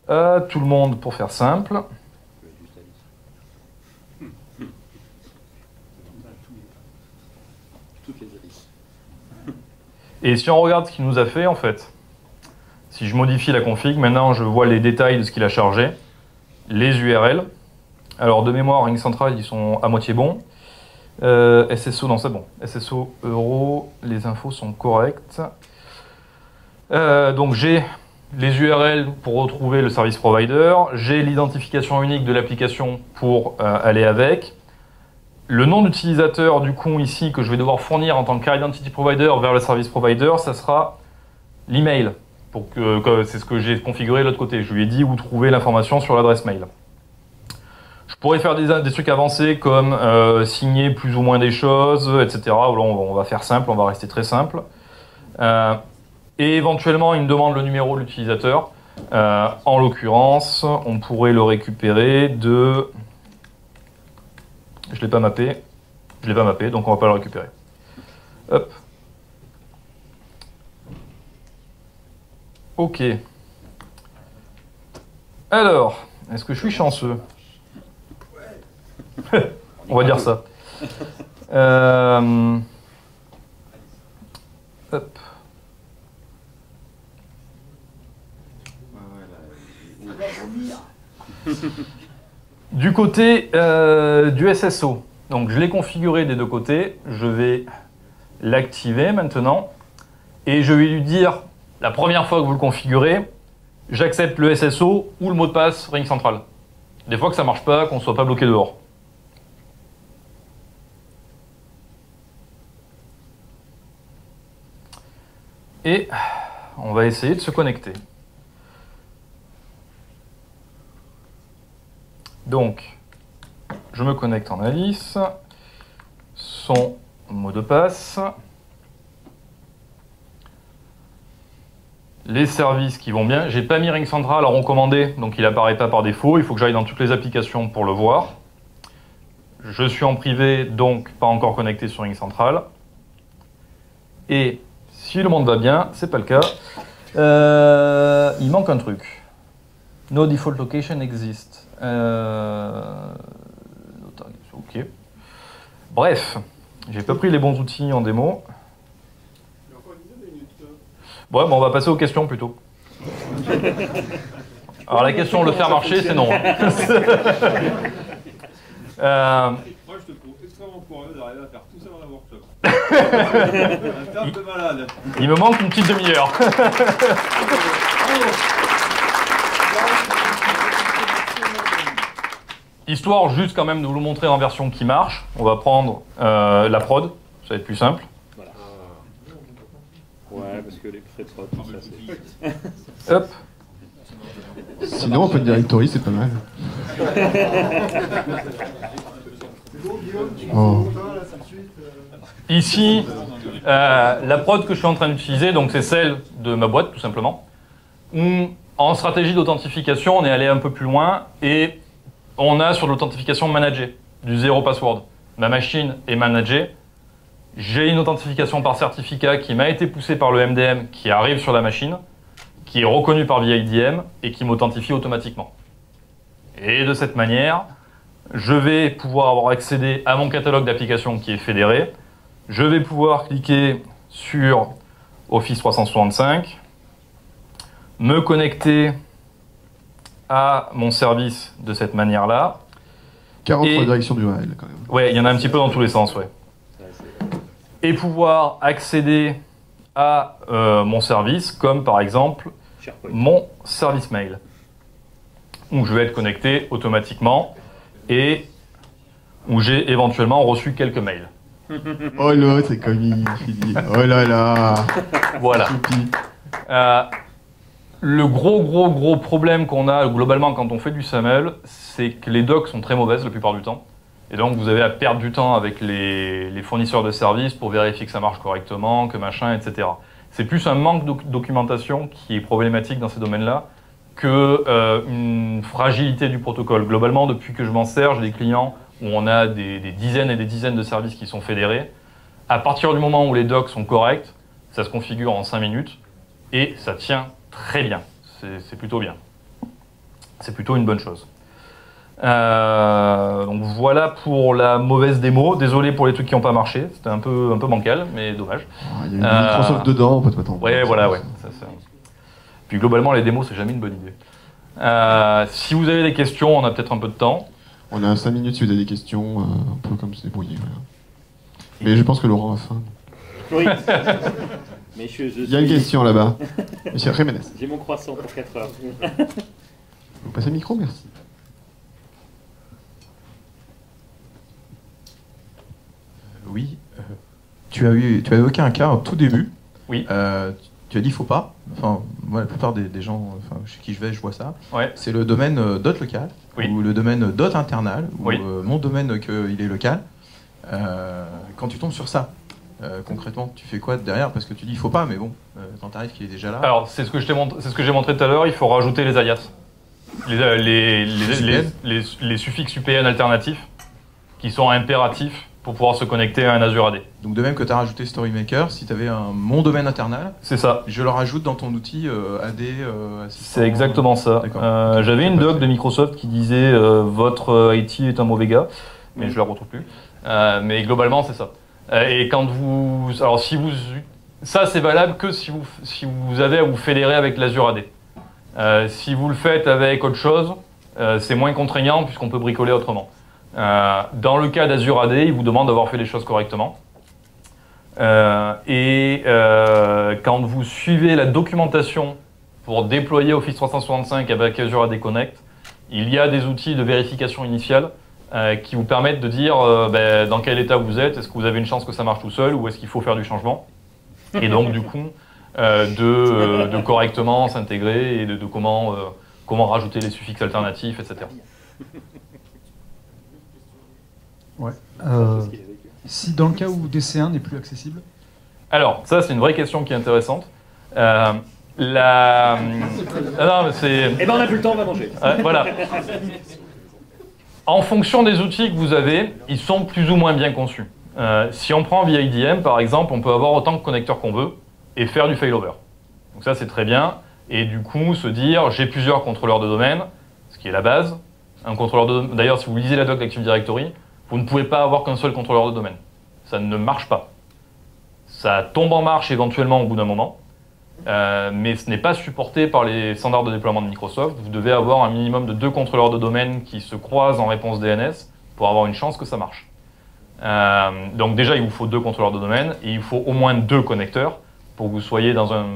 à tout le monde pour faire simple. Et si on regarde ce qu'il nous a fait, en fait, si je modifie la config, maintenant je vois les détails de ce qu'il a chargé, les URL. Alors de mémoire, Ring Central, ils sont à moitié bons. SSO, non c'est bon. SSO, euro, les infos sont correctes. Donc j'ai les URL pour retrouver le service provider, j'ai l'identification unique de l'application pour aller avec. Le nom d'utilisateur du coup ici que je vais devoir fournir en tant que Identity Provider vers le service provider, ça sera l'email. C'est ce que j'ai configuré de l'autre côté. Je lui ai dit où trouver l'information sur l'adresse mail. Je pourrais faire des trucs avancés comme signer plus ou moins des choses, etc. Là, on va faire simple, on va rester très simple. Et éventuellement, il me demande le numéro de l'utilisateur. En l'occurrence, on pourrait le récupérer de... Je ne l'ai pas mappé. Je l'ai pas mappé, donc on ne va pas le récupérer. Hop. Ok. Alors, est-ce que je suis chanceux? On va dire ça. Hop. Du côté du SSO, donc je l'ai configuré des deux côtés, je vais l'activer maintenant et je vais lui dire la première fois que vous le configurez, j'accepte le SSO ou le mot de passe Ring Central. Des fois que ça marche pas, qu'on ne soit pas bloqué dehors. Et on va essayer de se connecter. Donc, je me connecte en Alice, son mot de passe, les services qui vont bien. J'ai pas mis Ring Central en recommandé, donc il apparaît pas par défaut. Il faut que j'aille dans toutes les applications pour le voir. Je suis en privé, donc pas encore connecté sur Ring Central. Et si le monde va bien, c'est pas le cas. Il manque un truc. No default location exist. Ok. Bref, j'ai pas pris les bons outils en démo. Ouais, bon, on va passer aux questions plutôt. Alors la question, le faire marcher, c'est non. Moi, je te trouve extrêmement courageux d'arriver à faire tout ça dans un workshop. Un terme de malade. Il me manque une petite demi-heure. Histoire juste quand même de vous le montrer en version qui marche, on va prendre la prod, ça va être plus simple. Voilà. Ouais, parce que les pré-prod, tout ça, c'est... Hop. Sinon, un peu de directory, c'est pas mal. Oh. Ici, la prod que je suis en train d'utiliser, donc c'est celle de ma boîte tout simplement. En stratégie d'authentification, on est allé un peu plus loin et on a sur l'authentification managée, du zéro password. Ma machine est managée. J'ai une authentification par certificat qui m'a été poussée par le MDM, qui arrive sur la machine, qui est reconnue par VIDM et qui m'authentifie automatiquement. Et de cette manière, je vais pouvoir avoir accédé à mon catalogue d'applications qui est fédéré. Je vais pouvoir cliquer sur Office 365, me connecter à mon service de cette manière-là. 43 directions d'URL quand même. Ouais, il y en a un petit peu dans tous les sens, ouais. Et pouvoir accéder à mon service, comme par exemple SharePoint. mon service mail, où je vais être connecté automatiquement. et où j'ai éventuellement reçu quelques mails. Oh là, c'est comique, Philippe. Oh là là. Voilà. Choupi. Le gros problème qu'on a globalement quand on fait du SAML, c'est que les docs sont très mauvaises la plupart du temps. Et donc vous avez à perdre du temps avec les fournisseurs de services pour vérifier que ça marche correctement, que machin, etc. C'est plus un manque de documentation qui est problématique dans ces domaines-là que une fragilité du protocole. Globalement, depuis que je m'en sers, j'ai des clients où on a des dizaines et des dizaines de services qui sont fédérés. À partir du moment où les docs sont corrects, ça se configure en 5 minutes et ça tient très bien. C'est plutôt bien. C'est plutôt une bonne chose. Donc voilà pour la mauvaise démo. Désolé pour les trucs qui n'ont pas marché. C'était un peu bancal, mais dommage. Il y a eu Microsoft dedans, on peut te mettre en Ouais, voilà, ouais. Puis globalement, les démos, c'est jamais une bonne idée. Si vous avez des questions, on a peut-être un peu de temps. On a 5 minutes si vous avez des questions, un peu comme se débrouiller. Voilà. Mais je pense que Laurent a faim. Oui. Mais Il y a une question là-bas. Monsieur Jiménez. J'ai mon croissant pour 4 heures. Vous passez le micro, merci. Oui. Tu as évoqué un cas au tout début. Oui. Tu as dit faut pas. Enfin, moi, la plupart des gens chez qui je vais, je vois ça. Ouais. C'est le domaine dot local, Oui. ou le domaine dot internal, ou Oui. mon domaine qu'il est local. Quand tu tombes sur ça, concrètement, tu fais quoi derrière? Parce que tu dis faut pas, mais bon, quand t'arrives qu'il est déjà là. Alors, c'est ce que j'ai montré tout à l'heure, il faut rajouter les alias. Les suffixes UPN alternatifs qui sont impératifs pour pouvoir se connecter à un Azure AD. Donc de même que tu as rajouté StoryMaker, si tu avais mon domaine internal, C'est ça. je le rajoute dans ton outil AD. Assistant. C'est exactement ça. D'accord. J'avais une doc de Microsoft qui disait votre IT est un mauvais gars, mais je la retrouve plus. Mais globalement, c'est ça. Et quand vous, alors si vous, ça c'est valable que si vous avez à vous fédérer avec l'Azure AD. Si vous le faites avec autre chose, c'est moins contraignant puisqu'on peut bricoler autrement. Dans le cas d'Azure AD, il vous demande d'avoir fait les choses correctement. Quand vous suivez la documentation pour déployer Office 365 avec Azure AD Connect, il y a des outils de vérification initiale qui vous permettent de dire dans quel état vous êtes, est-ce que vous avez une chance que ça marche tout seul ou est-ce qu'il faut faire du changement. Et donc du coup, de correctement s'intégrer et de comment rajouter les suffixes alternatifs, etc. Ouais. Si dans le cas où DC1 n'est plus accessible. Alors, ça c'est une vraie question qui est intéressante. Non, mais c'est... Eh ben on n'a plus le temps, on va manger. Voilà. En fonction des outils que vous avez, ils sont plus ou moins bien conçus. Si on prend via IDM, par exemple, on peut avoir autant de connecteurs qu'on veut et faire du failover. Donc ça, c'est très bien. Et du coup, se dire, j'ai plusieurs contrôleurs de domaine, ce qui est la base. Un contrôleur de domaine, d'ailleurs, si vous lisez la doc d'Active Directory, vous ne pouvez pas avoir qu'un seul contrôleur de domaine. Ça ne marche pas. Ça tombe en marche éventuellement au bout d'un moment, mais ce n'est pas supporté par les standards de déploiement de Microsoft. Vous devez avoir un minimum de 2 contrôleurs de domaine qui se croisent en réponse DNS pour avoir une chance que ça marche. Donc déjà, il vous faut 2 contrôleurs de domaine et il faut au moins 2 connecteurs pour que vous soyez dans un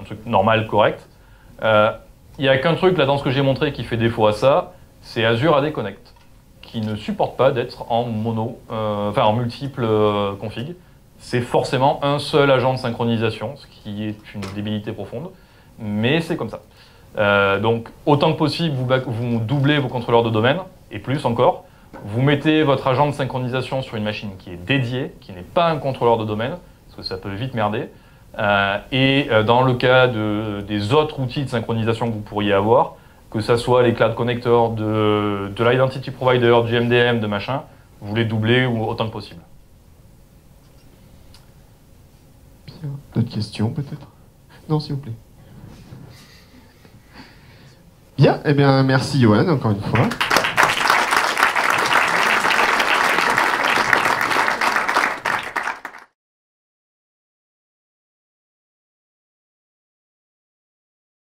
truc normal, correct. Il n'y a qu'un truc là dans ce que j'ai montré qui fait défaut à ça, c'est Azure AD Connect, qui ne supporte pas d'être en en multiple config. C'est forcément un seul agent de synchronisation, ce qui est une débilité profonde, mais c'est comme ça. Donc autant que possible, vous doublez vos contrôleurs de domaine, et plus encore. Vous mettez votre agent de synchronisation sur une machine qui est dédiée, qui n'est pas un contrôleur de domaine, parce que ça peut vite merder. Dans le cas des autres outils de synchronisation que vous pourriez avoir, que ce soit les cloud connectors de l'identity provider, du MDM, de machin, vous les doublez autant que possible. Bien. D'autres questions peut-être? Non, s'il vous plaît. Bien, eh bien merci Johan, encore une fois.